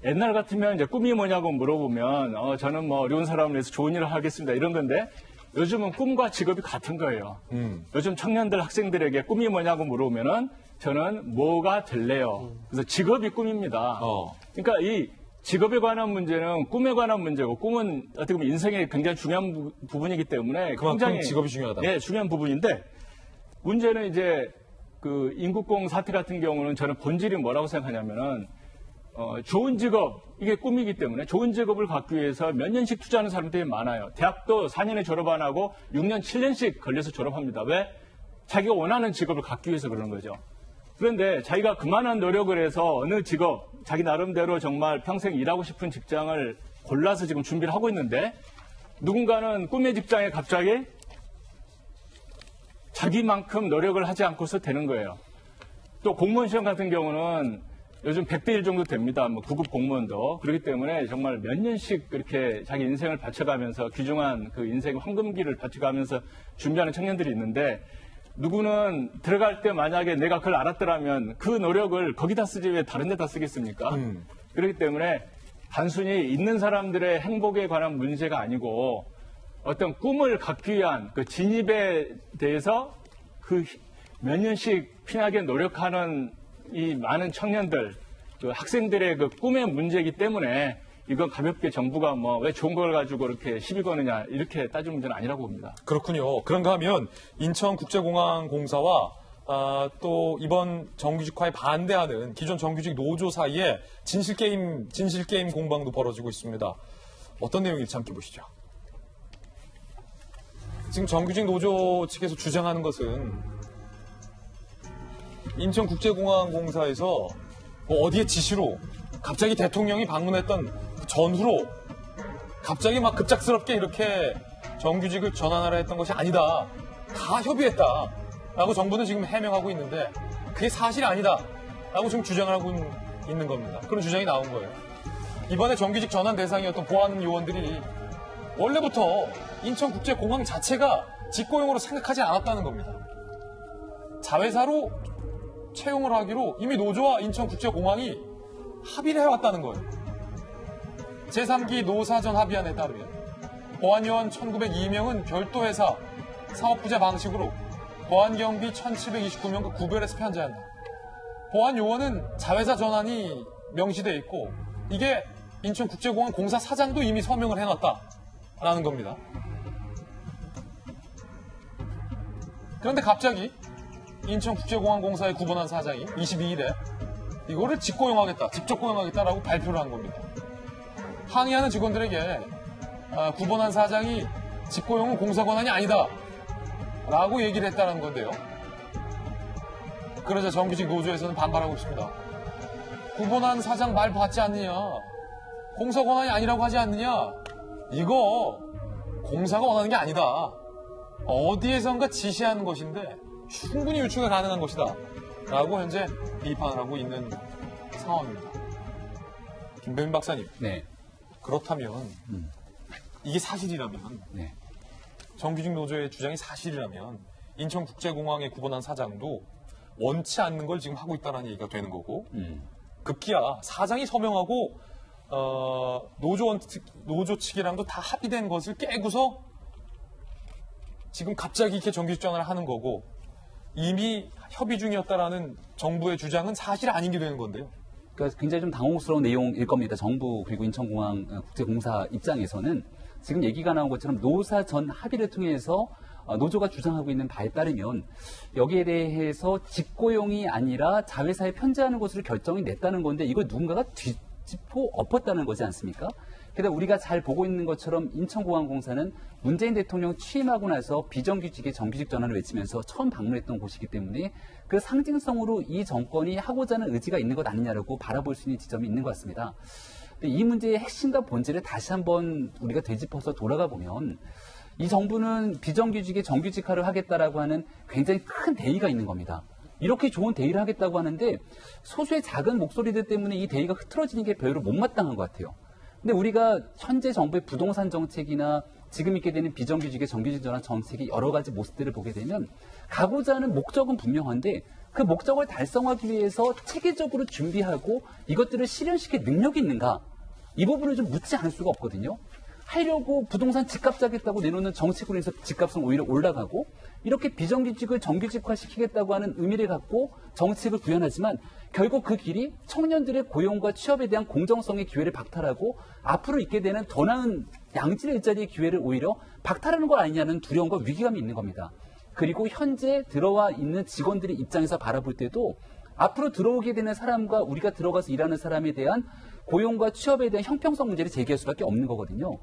옛날 같으면 이제 꿈이 뭐냐고 물어보면 저는 뭐 어려운 사람을 위해서 좋은 일을 하겠습니다 이런 건데 요즘은 꿈과 직업이 같은 거예요. 요즘 청년들 학생들에게 꿈이 뭐냐고 물어보면은 저는 뭐가 될래요. 그래서 직업이 꿈입니다. 그러니까 이 직업에 관한 문제는 꿈에 관한 문제고 꿈은 어떻게 보면 인생의 굉장히 중요한 부분이기 때문에 그만큼 굉장히 직업이 중요하다. 네, 중요한 부분인데 문제는 이제 그 인국공 사태 같은 경우는 저는 본질이 뭐라고 생각하냐면은 좋은 직업, 이게 꿈이기 때문에 좋은 직업을 갖기 위해서 몇 년씩 투자하는 사람들이 많아요. 대학도 4년에 졸업 안 하고 6년, 7년씩 걸려서 졸업합니다. 왜? 자기가 원하는 직업을 갖기 위해서 그러는 거죠. 그런데 자기가 그만한 노력을 해서 어느 직업, 자기 나름대로 정말 평생 일하고 싶은 직장을 골라서 지금 준비를 하고 있는데 누군가는 꿈의 직장에 갑자기 자기만큼 노력을 하지 않고서 되는 거예요. 또 공무원 시험 같은 경우는 요즘 100대 1 정도 됩니다. 뭐 9급 공무원도. 그렇기 때문에 정말 몇 년씩 그렇게 자기 인생을 바쳐가면서 귀중한 그 인생의 황금기를 바쳐가면서 준비하는 청년들이 있는데 누구는 들어갈 때 만약에 내가 그걸 알았더라면 그 노력을 거기다 쓰지 왜 다른 데다 쓰겠습니까? 그렇기 때문에 단순히 있는 사람들의 행복에 관한 문제가 아니고 어떤 꿈을 갖기 위한 그 진입에 대해서 그 몇 년씩 피나게 노력하는 이 많은 청년들, 그 학생들의 그 꿈의 문제이기 때문에 이건 가볍게 정부가 뭐 왜 좋은 걸 가지고 이렇게 시비 거느냐 이렇게 따질 문제는 아니라고 봅니다. 그렇군요. 그런가 하면 인천국제공항공사와 또 이번 정규직화에 반대하는 기존 정규직 노조 사이에 진실게임 공방도 벌어지고 있습니다. 어떤 내용인지 함께 보시죠. 지금 정규직 노조 측에서 주장하는 것은 인천국제공항공사에서 뭐 어디의 지시로 갑자기 대통령이 방문했던 전후로 갑자기 막 급작스럽게 이렇게 정규직을 전환하라 했던 것이 아니다. 다 협의했다. 라고 정부는 지금 해명하고 있는데 그게 사실이 아니다. 라고 지금 주장을 하고 있는 겁니다. 그런 주장이 나온 거예요. 이번에 정규직 전환 대상이었던 보안 요원들이 원래부터 인천국제공항 자체가 직고용으로 생각하지 않았다는 겁니다. 자회사로 채용을 하기로 이미 노조와 인천국제공항이 합의를 해왔다는 거예요. 제3기 노사전 합의안에 따르면 보안요원 1902명은 별도 회사 사업부자 방식으로 보안경비 1729명과 구별해서 편제한다. 보안요원은 자회사 전환이 명시되어 있고 이게 인천국제공항 공사 사장도 이미 서명을 해놨다라는 겁니다. 그런데 갑자기 인천국제공항공사에 구본한 사장이 22일에 이거를 직고용하겠다, 직접 고용하겠다라고 발표를 한 겁니다. 항의하는 직원들에게 구본한 사장이 직고용은 공사 권한이 아니다 라고 얘기를 했다는 건데요. 그러자 정규직 노조에서는 반발하고 있습니다. 구본한 사장 말 봤지 않느냐, 공사 권한이 아니라고 하지 않느냐, 이거 공사가 원하는 게 아니다, 어디에선가 지시하는 것인데 충분히 유추가 가능한 것이다 라고 현재 비판을 하고 있는 상황입니다. 김병민 박사님, 네. 그렇다면 이게 사실이라면, 네. 정규직 노조의 주장이 사실이라면 인천국제공항에 구본한 사장도 원치 않는 걸 지금 하고 있다는 얘기가 되는 거고, 급기야 사장이 서명하고 노조 측이랑도 다 합의된 것을 깨고서 지금 갑자기 이렇게 정규직 전환을 하는 거고, 이미 협의 중이었다라는 정부의 주장은 사실 아닌 게 되는 건데요. 그러니까 굉장히 좀 당혹스러운 내용일 겁니다. 정부 그리고 인천공항 국제공사 입장에서는 지금 얘기가 나온 것처럼 노사 전 합의를 통해서 노조가 주장하고 있는 바에 따르면 여기에 대해서 직고용이 아니라 자회사에 편제하는 것으로 결정이 냈다는 건데 이걸 누군가가 뒤집어 엎었다는 거지 않습니까? 게다가 우리가 잘 보고 있는 것처럼 인천공항공사는 문재인 대통령 취임하고 나서 비정규직의 정규직 전환을 외치면서 처음 방문했던 곳이기 때문에 그 상징성으로 이 정권이 하고자 하는 의지가 있는 것 아니냐라고 바라볼 수 있는 지점이 있는 것 같습니다. 근데 이 문제의 핵심과 본질을 다시 한번 우리가 되짚어서 돌아가 보면 이 정부는 비정규직의 정규직화를 하겠다라고 하는 굉장히 큰 대의가 있는 겁니다. 이렇게 좋은 대의를 하겠다고 하는데 소수의 작은 목소리들 때문에 이 대의가 흐트러지는 게 별로 못마땅한 것 같아요. 근데 우리가 현재 정부의 부동산 정책이나 지금 있게 되는 비정규직의 정규직 전환 정책의 여러 가지 모습들을 보게 되면 가고자 하는 목적은 분명한데 그 목적을 달성하기 위해서 체계적으로 준비하고 이것들을 실현시킬 능력이 있는가? 이 부분을 좀 묻지 않을 수가 없거든요. 하려고 부동산 집값 짜겠다고 내놓는 정책으로 인해서 집값은 오히려 올라가고 이렇게 비정규직을 정규직화시키겠다고 하는 의미를 갖고 정책을 구현하지만 결국 그 길이 청년들의 고용과 취업에 대한 공정성의 기회를 박탈하고 앞으로 있게 되는 더 나은 양질의 일자리의 기회를 오히려 박탈하는 것 아니냐는 두려움과 위기감이 있는 겁니다. 그리고 현재 들어와 있는 직원들의 입장에서 바라볼 때도 앞으로 들어오게 되는 사람과 우리가 들어가서 일하는 사람에 대한 고용과 취업에 대한 형평성 문제를 제기할 수밖에 없는 거거든요.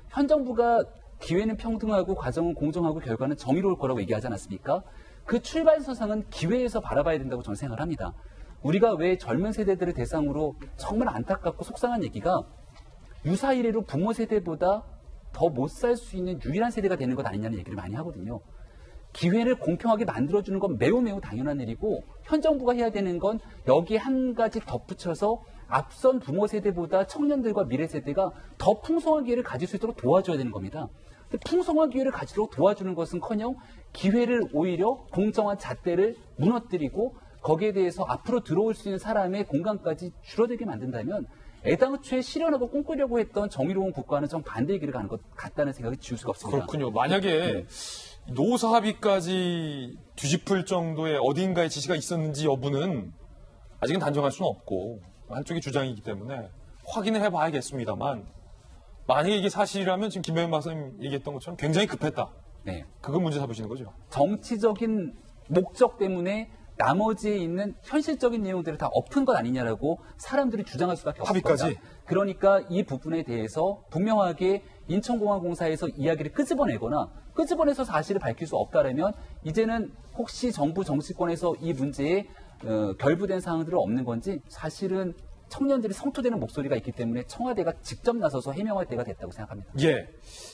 현 정부가 기회는 평등하고 과정은 공정하고 결과는 정의로울 거라고 얘기하지 않았습니까? 그 출발선상은 기회에서 바라봐야 된다고 저는 생각을 합니다. 우리가 왜 젊은 세대들을 대상으로 정말 안타깝고 속상한 얘기가 유사 이래로 부모 세대보다 더 못 살 수 있는 유일한 세대가 되는 것 아니냐는 얘기를 많이 하거든요. 기회를 공평하게 만들어주는 건 매우 매우 당연한 일이고 현 정부가 해야 되는 건 여기에 한 가지 덧붙여서 앞선 부모 세대보다 청년들과 미래 세대가 더 풍성한 기회를 가질 수 있도록 도와줘야 되는 겁니다. 근데 풍성한 기회를 가지도록 도와주는 것은커녕 기회를 오히려 공정한 잣대를 무너뜨리고 거기에 대해서 앞으로 들어올 수 있는 사람의 공간까지 줄어들게 만든다면 애당초에 실현하고 꿈꾸려고 했던 정의로운 국가는 좀 반대의 길을 가는 것 같다는 생각이 지울 수가 없습니다. 그렇군요. 만약에 노사 합의까지 뒤집을 정도의 어딘가의 지시가 있었는지 여부는 아직은 단정할 수는 없고 한쪽의 주장이기 때문에 확인을 해봐야겠습니다만 만약에 이게 사실이라면 지금 김병현 박사님 얘기했던 것처럼 굉장히 급했다. 네. 그건 문제 삼으시는 거죠. 정치적인 목적 때문에 나머지에 있는 현실적인 내용들을 다 엎은 것 아니냐라고 사람들이 주장할 수밖에 없을 합의까지? 겁니다. 그러니까 이 부분에 대해서 분명하게 인천공항공사에서 이야기를 끄집어내서 사실을 밝힐 수 없다라면 이제는 혹시 정부 정치권에서 이 문제에 결부된 사항들은 없는 건지 사실은 청년들이 성토되는 목소리가 있기 때문에 청와대가 직접 나서서 해명할 때가 됐다고 생각합니다. 예,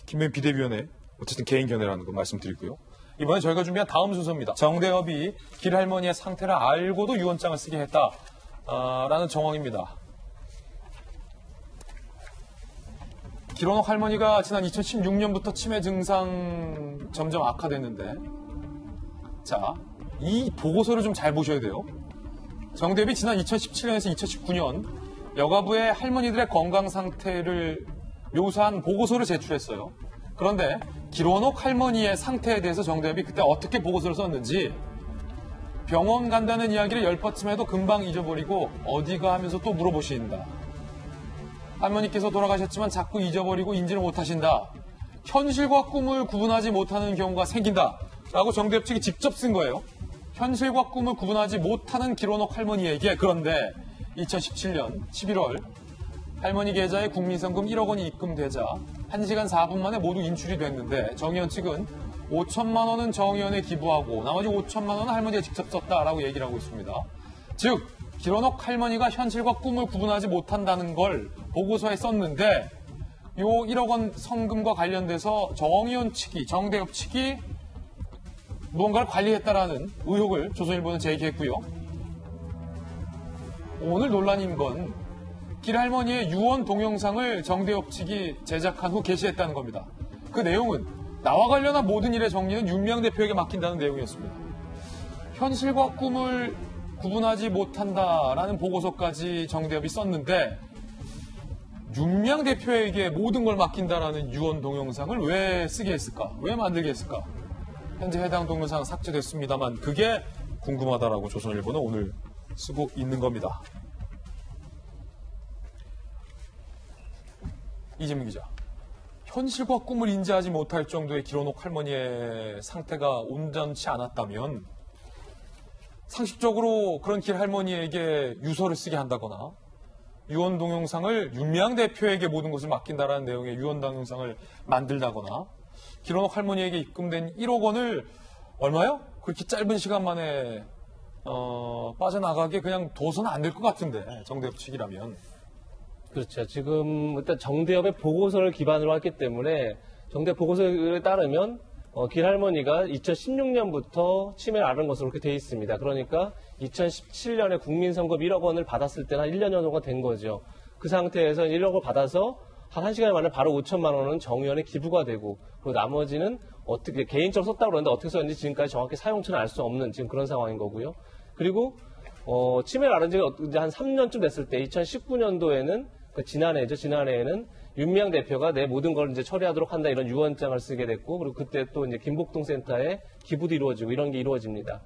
김병현 비대위원회 어쨌든 개인 견해라는 거 말씀드리고요. 이번에 저희가 준비한 다음 순서입니다. 정대협이 길할머니의 상태를 알고도 유언장을 쓰게 했다라는 정황입니다. 길원옥 할머니가 지난 2016년부터 치매 증상 점점 악화됐는데 자, 이 보고서를 좀 잘 보셔야 돼요. 정대협이 지난 2017년에서 2019년 여가부에 할머니들의 건강 상태를 묘사한 보고서를 제출했어요. 그런데 길원옥 할머니의 상태에 대해서 정대협이 그때 어떻게 보고서를 썼는지 병원 간다는 이야기를 10번쯤 해도 금방 잊어버리고 어디가 하면서 또 물어보신다. 할머니께서 돌아가셨지만 자꾸 잊어버리고 인지를 못하신다. 현실과 꿈을 구분하지 못하는 경우가 생긴다. 라고 정대협 측이 직접 쓴 거예요. 현실과 꿈을 구분하지 못하는 길원옥 할머니에게 그런데 2017년 11월 할머니 계좌에 국민성금 1억 원이 입금되자 1시간 4분 만에 모두 인출이 됐는데 정의원 측은 5천만 원은 정의원에 기부하고 나머지 5천만 원은 할머니가 직접 썼다라고 얘기를 하고 있습니다. 즉 길원옥 할머니가 현실과 꿈을 구분하지 못한다는 걸 보고서에 썼는데 요 1억 원 성금과 관련돼서 정의원 측이 정대협 측이 무언가를 관리했다라는 의혹을 조선일보는 제기했고요. 오늘 논란인 건 길할머니의 유언 동영상을 정대협 측이 제작한 후 게시했다는 겁니다. 그 내용은 나와 관련한 모든 일의 정리는 윤미향 대표에게 맡긴다는 내용이었습니다. 현실과 꿈을 구분하지 못한다라는 보고서까지 정대협이 썼는데 윤미향 대표에게 모든 걸 맡긴다라는 유언 동영상을 왜 쓰게 했을까? 왜 만들게 했을까? 현재 해당 동영상 삭제됐습니다만 그게 궁금하다라고 조선일보는 오늘 쓰고 있는 겁니다. 이재명 기자, 현실과 꿈을 인지하지 못할 정도의 길원옥 할머니의 상태가 온전치 않았다면 상식적으로 그런 길할머니에게 유서를 쓰게 한다거나 유언 동영상을 윤미향 대표에게 모든 것을 맡긴다라는 내용의 유언 동영상을 만들다거나 길원옥 할머니에게 입금된 1억 원을 얼마요? 그렇게 짧은 시간 만에 빠져나가게 그냥 둬서는 안 될 것 같은데 정대협 측이라면. 그렇죠. 지금 일단 정대협의 보고서를 기반으로 했기 때문에 정대협 보고서에 따르면 길할머니가 2016년부터 치매를 앓은 것으로 그렇게 돼 있습니다. 그러니까 2017년에 국민성금 1억 원을 받았을 때는 한 1년 정도가 된 거죠. 그 상태에서 1억을 받아서 한 1시간 만에 바로 5천만 원은 정의원에 기부가 되고 그리고 나머지는 어떻게 개인적으로 썼다고 그러는데 어떻게 썼는지 지금까지 정확히 사용처는 알 수 없는 지금 그런 상황인 거고요. 그리고 치매를 앓은 지가 한 3년쯤 됐을 때 2019년도에는 지난해에는 윤미향 대표가 내 모든 걸 이제 처리하도록 한다 이런 유언장을 쓰게 됐고 그리고 그때 또 이제 김복동 센터에 기부도 이루어지고 이런 게 이루어집니다.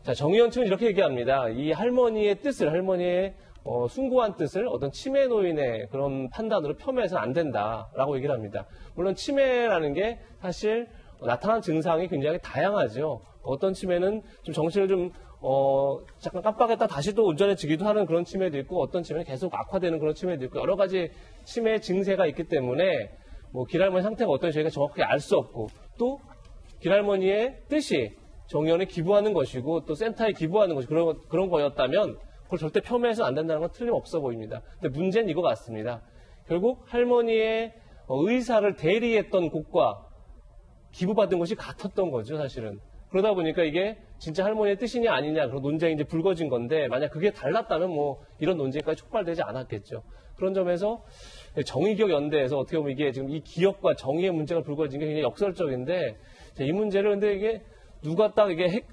자, 정의원 측은 이렇게 얘기합니다. 이 할머니의 뜻을 숭고한 뜻을 어떤 치매 노인의 그런 판단으로 폄훼해서는 안 된다라고 얘기를 합니다. 물론 치매라는 게 사실 나타난 증상이 굉장히 다양하죠. 어떤 치매는 좀 정신을 좀 잠깐 깜빡했다 다시 또 온전해지기도 하는 그런 치매도 있고 어떤 치매는 계속 악화되는 그런 치매도 있고 여러 가지 치매 증세가 있기 때문에 길할머니 상태가 어떤지 저희가 정확하게 알 수 없고 또 길할머니의 뜻이 정의원에 기부하는 것이고 또 센터에 기부하는 것이 그런 거였다면 그걸 절대 폄훼해서 안 된다는 건 틀림없어 보입니다. 근데 문제는 이거 같습니다. 결국 할머니의 의사를 대리했던 곳과 기부받은 것이 같았던 거죠, 사실은. 그러다 보니까 이게 진짜 할머니의 뜻이냐 아니냐 그런 논쟁이 이제 불거진 건데 만약 그게 달랐다면 뭐 이런 논쟁까지 촉발되지 않았겠죠. 그런 점에서 정의기억 연대에서 어떻게 보면 이게 지금 이 기억과 정의의 문제가 불거진 게 굉장히 역설적인데 이 문제를 근데 이게 누가 딱 이게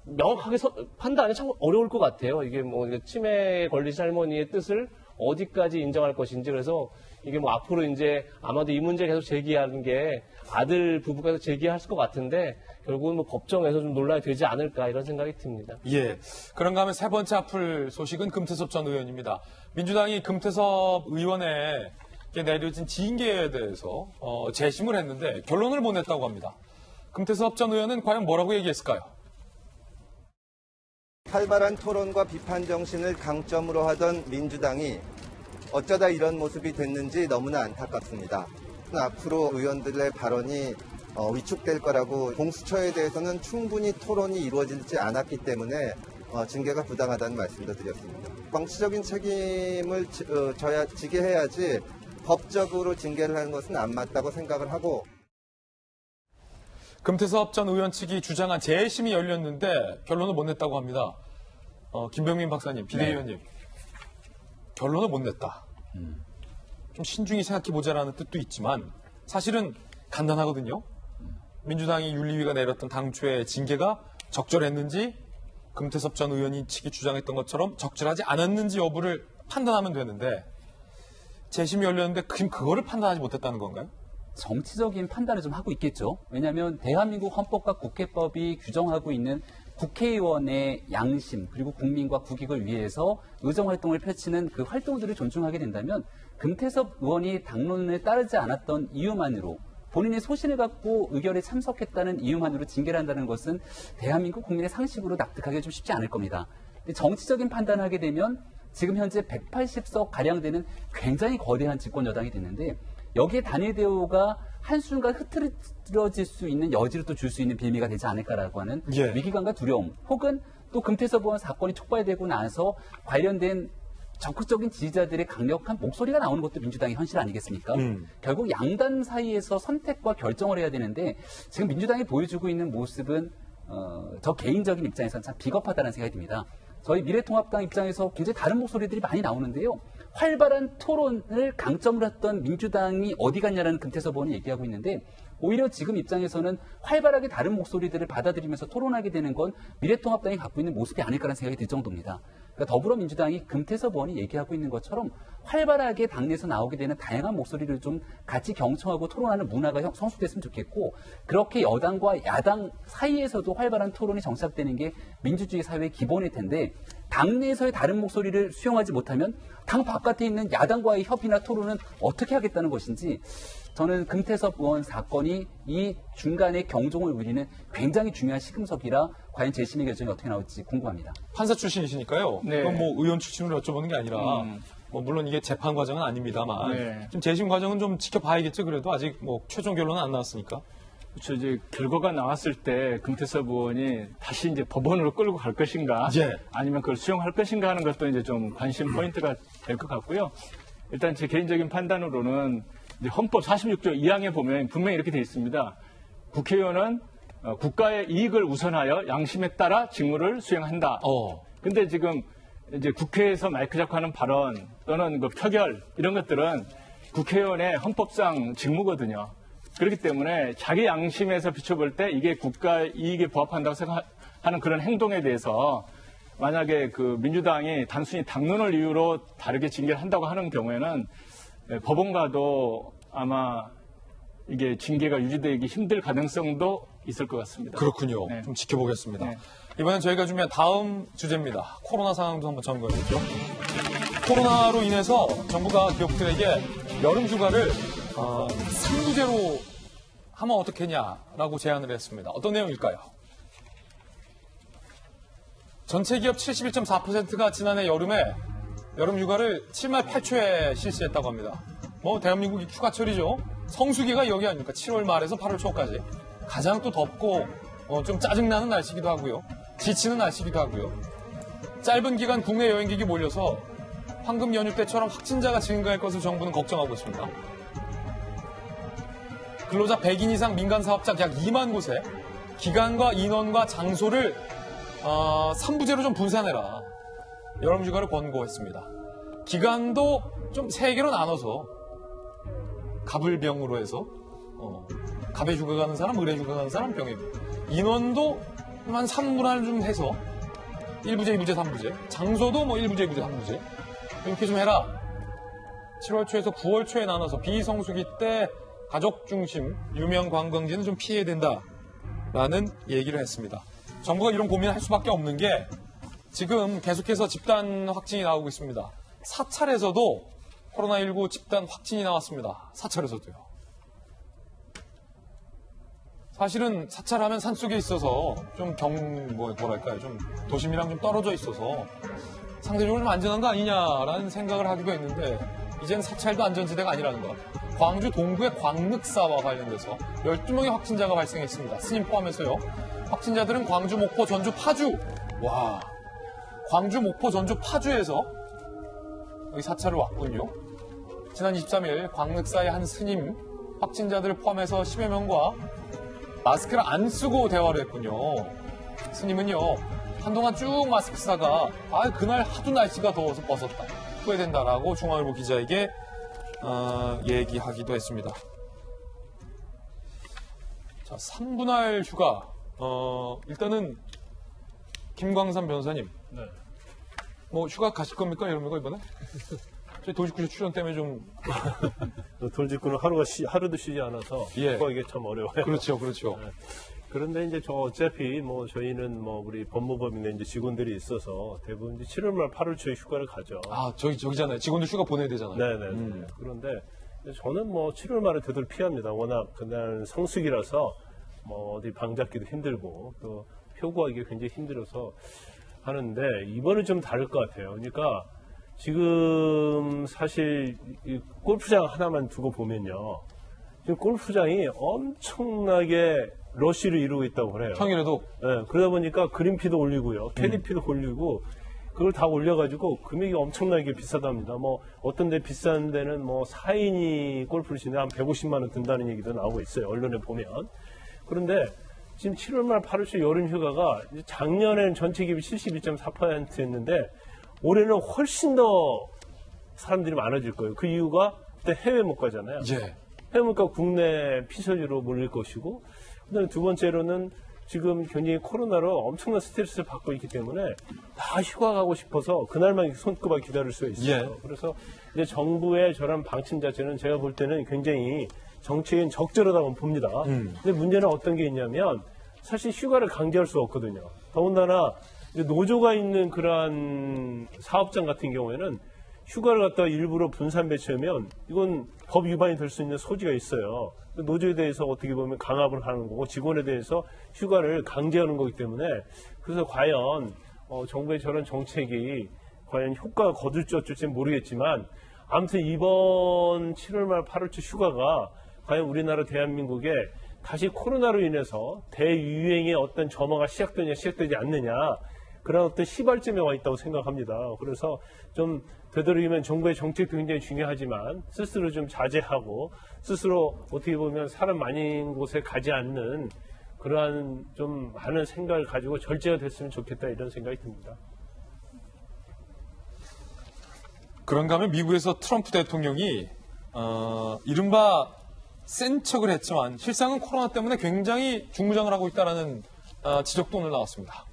명확하게 판단이 참 어려울 것 같아요. 이게 뭐 치매에 걸리신 할머니의 뜻을 어디까지 인정할 것인지 그래서 이게 뭐 앞으로 이제 아마도 이 문제 계속 제기하는 게 아들 부부가 계속 제기할 것 같은데 결국은 뭐 법정에서 좀 논란이 되지 않을까 이런 생각이 듭니다. 예. 그런가 하면 세 번째 아플 소식은 금태섭 전 의원입니다. 민주당이 금태섭 의원에게 내려진 징계에 대해서 재심을 했는데 결론을 못 냈다고 합니다. 금태섭 전 의원은 과연 뭐라고 얘기했을까요? 활발한 토론과 비판 정신을 강점으로 하던 민주당이 어쩌다 이런 모습이 됐는지 너무나 안타깝습니다. 앞으로 의원들의 발언이 위축될 거라고 공수처에 대해서는 충분히 토론이 이루어지지 않았기 때문에 징계가 부당하다는 말씀도 드렸습니다. 정치적인 책임을 지게 해야지 법적으로 징계를 하는 것은 안 맞다고 생각을 하고 금태섭 전 의원 측이 주장한 재심이 열렸는데 결론을 못 냈다고 합니다. 김병민 박사님, 비대위원님. 결론을 못 냈다. 좀 신중히 생각해보자라는 뜻도 있지만 사실은 간단하거든요. 민주당이 윤리위가 내렸던 당초의 징계가 적절했는지 금태섭 전 의원이 측이 주장했던 것처럼 적절하지 않았는지 여부를 판단하면 되는데 재심이 열렸는데 그거를 판단하지 못했다는 건가요? 정치적인 판단을 좀 하고 있겠죠. 왜냐하면 대한민국 헌법과 국회법이 규정하고 있는 국회의원의 양심 그리고 국민과 국익을 위해서 의정활동을 펼치는 그 활동들을 존중하게 된다면 금태섭 의원이 당론을 따르지 않았던 이유만으로 본인의 소신을 갖고 의결에 참석했다는 이유만으로 징계를 한다는 것은 대한민국 국민의 상식으로 납득하기 좀 쉽지 않을 겁니다. 근데 정치적인 판단을 하게 되면 지금 현재 180석 가량 되는 굉장히 거대한 집권 여당이 됐는데 여기에 단일 대우가 한순간 흐트러질 수 있는 여지를 또 줄 수 있는 빌미가 되지 않을까라고 하는 위기감과 두려움 혹은 또 금태섭 의원 사건이 촉발되고 나서 관련된 적극적인 지지자들의 강력한 목소리가 나오는 것도 민주당의 현실 아니겠습니까? 결국 양당 사이에서 선택과 결정을 해야 되는데 지금 민주당이 보여주고 있는 모습은 저 개인적인 입장에서는 참 비겁하다는 생각이 듭니다. 저희 미래통합당 입장에서 굉장히 다른 목소리들이 많이 나오는데요. 활발한 토론을 강점으로 했던 민주당이 어디 갔냐라는 금태섭 의원이 얘기하고 있는데 오히려 지금 입장에서는 활발하게 다른 목소리들을 받아들이면서 토론하게 되는 건 미래통합당이 갖고 있는 모습이 아닐까라는 생각이 들 정도입니다. 그러니까 더불어민주당이 금태섭 의원이 얘기하고 있는 것처럼 활발하게 당내에서 나오게 되는 다양한 목소리를 좀 같이 경청하고 토론하는 문화가 성숙됐으면 좋겠고 그렇게 여당과 야당 사이에서도 활발한 토론이 정착되는 게 민주주의 사회의 기본일 텐데 당내에서의 다른 목소리를 수용하지 못하면 당 바깥에 있는 야당과의 협의나 토론은 어떻게 하겠다는 것인지 저는 금태섭 의원 사건이 이 중간에 경종을 울리는 굉장히 중요한 시금석이라 과연 재심의 결정이 어떻게 나올지 궁금합니다. 판사 출신이시니까요. 네. 그건 뭐 의원 출신으로 여쭤보는 게 아니라 뭐 물론 이게 재판 과정은 아닙니다만 네. 좀 재심 과정은 좀 지켜봐야겠죠. 그래도 아직 뭐 최종 결론은 안 나왔으니까. 그렇죠. 이제 결과가 나왔을 때 금태섭 의원이 다시 이제 법원으로 끌고 갈 것인가, 아니면 그걸 수용할 것인가 하는 것도 이제 좀 관심 포인트가 될 것 같고요. 일단 제 개인적인 판단으로는 이제 헌법 46조 2항에 보면 분명히 이렇게 돼 있습니다. 국회의원은 국가의 이익을 우선하여 양심에 따라 직무를 수행한다. 근데 지금 이제 국회에서 마이크 잡고 하는 발언 또는 그 표결 이런 것들은 국회의원의 헌법상 직무거든요. 그렇기 때문에 자기 양심에서 비춰볼 때 이게 국가 이익에 부합한다고 생각하는 그런 행동에 대해서 만약에 그 민주당이 단순히 당론을 이유로 다르게 징계를 한다고 하는 경우에는 법원과도 아마 이게 징계가 유지되기 힘들 가능성도 있을 것 같습니다. 그렇군요. 네. 좀 지켜보겠습니다. 네. 이번엔 저희가 준비한 다음 주제입니다. 코로나 상황도 한번 점검해보죠. 코로나로 인해서 정부가 기업들에게 여름 휴가를 3부제로 하면 어떻겠냐라고 제안을 했습니다. 어떤 내용일까요? 전체 기업 71.4%가 지난해 여름에 여름 휴가를 7말 8초에 실시했다고 합니다. 뭐 대한민국이 휴가철이죠. 성수기가 여기 아닙니까? 7월 말에서 8월 초까지. 가장 또 덥고 좀 짜증나는 날씨기도 하고요. 지치는 날씨기도 하고요. 짧은 기간 국내 여행객이 몰려서 황금 연휴 때처럼 확진자가 증가할 것을 정부는 걱정하고 있습니다. 근로자 100인 이상 민간 사업자 약 2만 곳에 기간과 인원과 장소를 3부제로 좀 분산해라. 여름휴가를 권고했습니다. 기간도 좀 3개로 나눠서 갑을병으로 해서 갑에 휴가 가는 사람, 을에 휴가 가는 사람, 병에 인원도 한 3분할 좀 해서 1부제, 2부제, 3부제 장소도 뭐 1부제, 2부제, 3부제 이렇게 좀 해라. 7월 초에서 9월 초에 나눠서 비성수기 때 가족 중심 유명 관광지는 좀 피해야 된다라는 얘기를 했습니다. 정부가 이런 고민을 할 수밖에 없는 게 지금 계속해서 집단 확진이 나오고 있습니다. 사찰에서도 코로나19 집단 확진이 나왔습니다. 사찰에서도요. 사실은 사찰하면 산속에 있어서 좀 뭐랄까요, 좀 도심이랑 좀 떨어져 있어서 상대적으로 좀 안전한 거 아니냐라는 생각을 하기도 했는데 이젠 사찰도 안전지대가 아니라는 것. 광주 동구의 광륵사와 관련돼서 12명의 확진자가 발생했습니다. 스님 포함해서요. 확진자들은 광주, 목포, 전주, 파주. 와, 광주, 목포, 전주, 파주에서 여기 사찰을 왔군요. 지난 23일 광륵사의 한 스님 확진자들을 포함해서 10여 명과 마스크를 안 쓰고 대화를 했군요. 스님은요, 한동안 쭉 마스크 쓰다가 그날 하도 날씨가 더워서 벗었다. 후회된다라고 중앙일보 기자에게 얘기하기도 했습니다. 자, 3분할 휴가. 일단은 김광삼 변호사님. 네. 뭐 휴가 가실 겁니까? 이럽니까 이번에? 저희 돌직구쇼 출연 때문에 좀 돌직구는 하루도 쉬지 않아서 휴가하기 참 어려워요. 그렇죠, 그렇죠. 네. 그런데 이제 어차피 뭐 저희는 뭐 우리 법무법인에 이제 직원들이 있어서 대부분 이제 7월 말 8월 초에 휴가를 가죠. 저기잖아요. 직원들 휴가 보내야 되잖아요. 네네. 그런데 저는 뭐 7월 말에 되도록 피합니다. 워낙 그날 성수기라서 뭐 어디 방 잡기도 힘들고 또 표구하기 굉장히 힘들어서 하는데 이번은 좀 다를 것 같아요. 그러니까 지금 사실 이 골프장 하나만 두고 보면요. 지금 골프장이 엄청나게 러쉬를 이루고 있다고 그래요. 평일에도? 네, 그러다 보니까 그린피도 올리고요. 캐디피도 올리고 그걸 다 올려가지고 금액이 엄청나게 비싸답니다. 뭐 어떤 데 비싼 데는 뭐 4인이 골프를 치는데 한 150만 원 든다는 얘기도 나오고 있어요. 언론에 보면. 그런데 지금 7월 말 8월 초 여름 휴가가 작년에는 전체 기업이 71.4%였는데 올해는 훨씬 더 사람들이 많아질 거예요. 그 이유가 그때 해외 못 가잖아요. 해외 못 가고 국내 피서지로 몰릴 것이고 그다음에 두 번째로는 지금 굉장히 코로나로 엄청난 스트레스를 받고 있기 때문에 다 휴가 가고 싶어서 그날만 손꼽아 기다릴 수가 있어요. 그래서 이제 정부의 저런 방침 자체는 제가 볼 때는 굉장히 정책인 적절하다고 봅니다. 근데 문제는 어떤 게 있냐면 사실 휴가를 강제할 수 없거든요. 더군다나 이제 노조가 있는 그러한 사업장 같은 경우에는 휴가를 갖다가 일부러 분산 배치하면 이건 법 위반이 될 수 있는 소지가 있어요. 노조에 대해서 어떻게 보면 강압을 하는 거고 직원에 대해서 휴가를 강제하는 거기 때문에 그래서 과연 정부의 저런 정책이 과연 효과가 거둘지 어쩔지는 모르겠지만 아무튼 이번 7월 말 8월 초 휴가가 과연 우리나라 대한민국에 다시 코로나로 인해서 대유행의 어떤 점화가 시작되냐 시작되지 않느냐 그런 어떤 시발점에 와 있다고 생각합니다. 그래서 좀 되도록이면 정부의 정책도 굉장히 중요하지만 스스로 좀 자제하고 스스로 어떻게 보면 사람 많은 곳에 가지 않는 그러한 좀 많은 생각을 가지고 절제가 됐으면 좋겠다 이런 생각이 듭니다. 그런가 하면 미국에서 트럼프 대통령이 이른바 센 척을 했지만 실상은 코로나 때문에 굉장히 중무장을 하고 있다는 지적도 오늘 나왔습니다.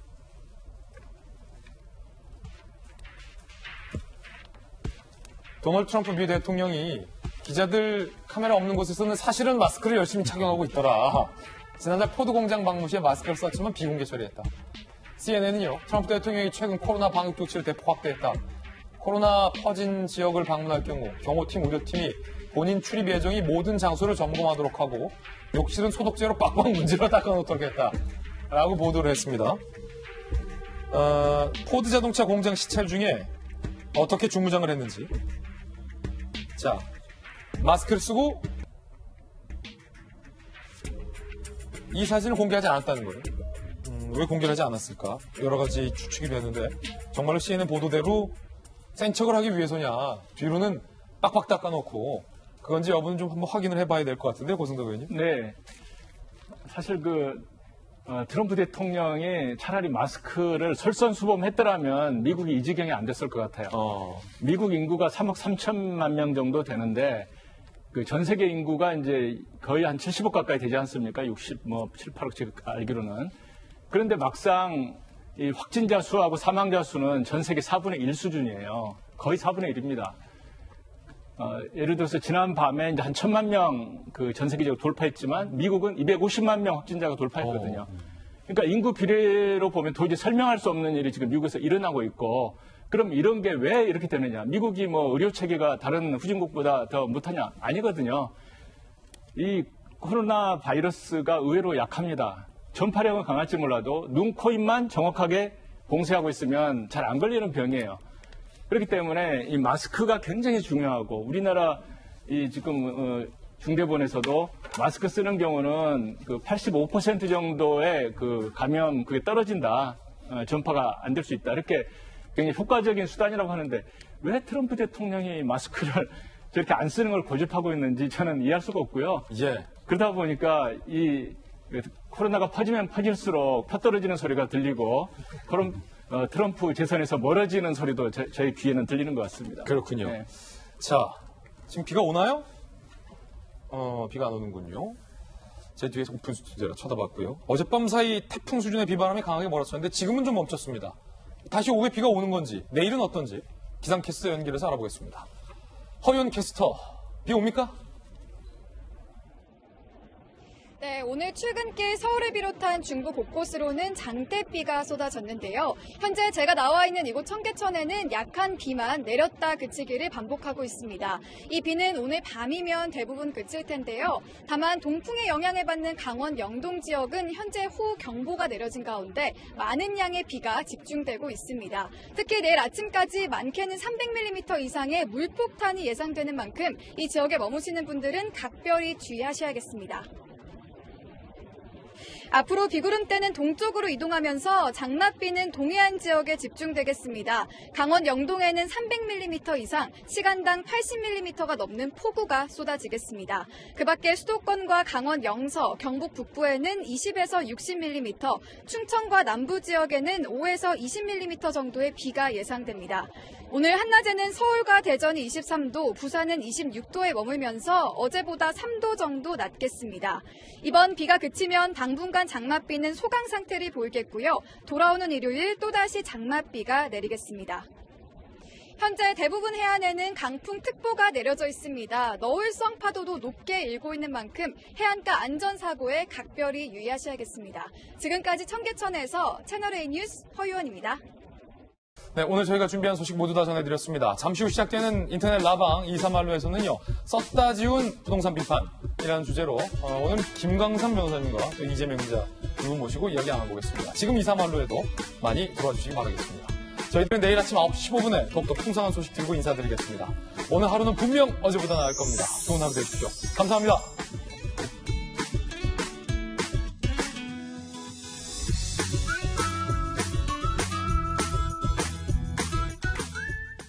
도널드 트럼프 미 대통령이 기자들 카메라 없는 곳에서는 사실은 마스크를 열심히 착용하고 있더라. 지난달 포드 공장 방문 시에 마스크를 썼지만 비공개 처리했다. CNN은요, 트럼프 대통령이 최근 코로나 방역 조치를 대폭 확대했다. 코로나 퍼진 지역을 방문할 경우 경호팀, 의료팀이 본인 출입 예정이 모든 장소를 점검하도록 하고 욕실은 소독제로 빡빡 문질러 닦아놓도록 했다. 라고 보도를 했습니다. 포드 자동차 공장 시찰 중에 어떻게 중무장을 했는지. 자, 마스크를 쓰고 이 사진을 공개하지 않았다는 거예요. 왜 공개를 하지 않았을까? 여러 가지 추측이 되는데 정말로 CNN 보도대로 센 척을 하기 위해서냐, 뒤로는 빡빡 닦아놓고 그건지 여부는 좀 한번 확인을 해봐야 될 것 같은데, 고승덕 의원님. 네. 사실 트럼프 대통령이 차라리 마스크를 솔선수범했더라면 미국이 이 지경이 안 됐을 것 같아요. 미국 인구가 3억 3천만 명 정도 되는데 그 전 세계 인구가 이제 거의 한 70억 가까이 되지 않습니까? 7, 8억 제가 알기로는. 그런데 막상 이 확진자 수하고 사망자 수는 전 세계 4분의 1 수준이에요. 거의 4분의 1입니다. 예를 들어서 지난 밤에 이제 한 1,000만 명 그 전 세계적으로 돌파했지만 미국은 250만 명 확진자가 돌파했거든요. 그러니까 인구 비례로 보면 도저히 설명할 수 없는 일이 지금 미국에서 일어나고 있고, 그럼 이런 게 왜 이렇게 되느냐? 미국이 뭐 의료 체계가 다른 후진국보다 더 못하냐? 아니거든요. 이 코로나 바이러스가 의외로 약합니다. 전파력은 강할지 몰라도 눈, 코, 입만 정확하게 봉쇄하고 있으면 잘 안 걸리는 병이에요. 그렇기 때문에 이 마스크가 굉장히 중요하고, 우리나라 이 지금 중대본에서도 마스크 쓰는 경우는 그 85% 정도의 그 감염 그게 떨어진다, 전파가 안 될 수 있다, 이렇게 굉장히 효과적인 수단이라고 하는데 왜 트럼프 대통령이 마스크를 저렇게 안 쓰는 걸 고집하고 있는지 저는 이해할 수가 없고요. 그러다 보니까 이 코로나가 퍼지면 퍼질수록 퍼떨어지는 소리가 들리고, 그럼 트럼프 재선에서 멀어지는 소리도 저희 귀에는 들리는 것 같습니다. 그렇군요. 네. 자, 지금 비가 오나요? 비가 안 오는군요. 제 뒤에서 오픈 스튜디오라 쳐다봤고요. 어젯밤 사이 태풍 수준의 비바람이 강하게 몰아쳤는데 지금은 좀 멈췄습니다. 다시 오후에 비가 오는 건지, 내일은 어떤지 기상캐스터 연결해서 알아보겠습니다. 허윤 캐스터, 비 옵니까? 네, 오늘 출근길 서울을 비롯한 중부 곳곳으로는 장대비가 쏟아졌는데요. 현재 제가 나와 있는 이곳 청계천에는 약한 비만 내렸다 그치기를 반복하고 있습니다. 이 비는 오늘 밤이면 대부분 그칠 텐데요. 다만 동풍의 영향을 받는 강원 영동 지역은 현재 호우경보가 내려진 가운데 많은 양의 비가 집중되고 있습니다. 특히 내일 아침까지 많게는 300mm 이상의 물폭탄이 예상되는 만큼 이 지역에 머무시는 분들은 각별히 주의하셔야겠습니다. 앞으로 비구름대는 동쪽으로 이동하면서 장맛비는 동해안 지역에 집중되겠습니다. 강원 영동에는 300mm 이상, 시간당 80mm가 넘는 폭우가 쏟아지겠습니다. 그 밖에 수도권과 강원 영서, 경북 북부에는 20에서 60mm, 충청과 남부 지역에는 5에서 20mm 정도의 비가 예상됩니다. 오늘 한낮에는 서울과 대전이 23도, 부산은 26도에 머물면서 어제보다 3도 정도 낮겠습니다. 이번 비가 그치면 당분간 장맛비는 소강 상태를 보이겠고요. 돌아오는 일요일 또다시 장맛비가 내리겠습니다. 현재 대부분 해안에는 강풍특보가 내려져 있습니다. 너울성 파도도 높게 일고 있는 만큼 해안가 안전사고에 각별히 유의하셔야겠습니다. 지금까지 청계천에서 채널A 뉴스 허유원입니다. 네, 오늘 저희가 준비한 소식 모두 다 전해드렸습니다. 잠시 후 시작되는 인터넷 라방 2~3말로에서는요, 썼다 지운 부동산 비판이라는 주제로 오늘 김광삼 변호사님과 또 이재명 기자 두 분 모시고 이야기 나눠보겠습니다. 지금 2~3말로에도 많이 들어와 주시기 바라겠습니다. 저희들은 내일 아침 9시 15분에 더욱더 풍성한 소식 들고 인사드리겠습니다. 오늘 하루는 분명 어제보다 나을 겁니다. 좋은 하루 되십시오. 감사합니다.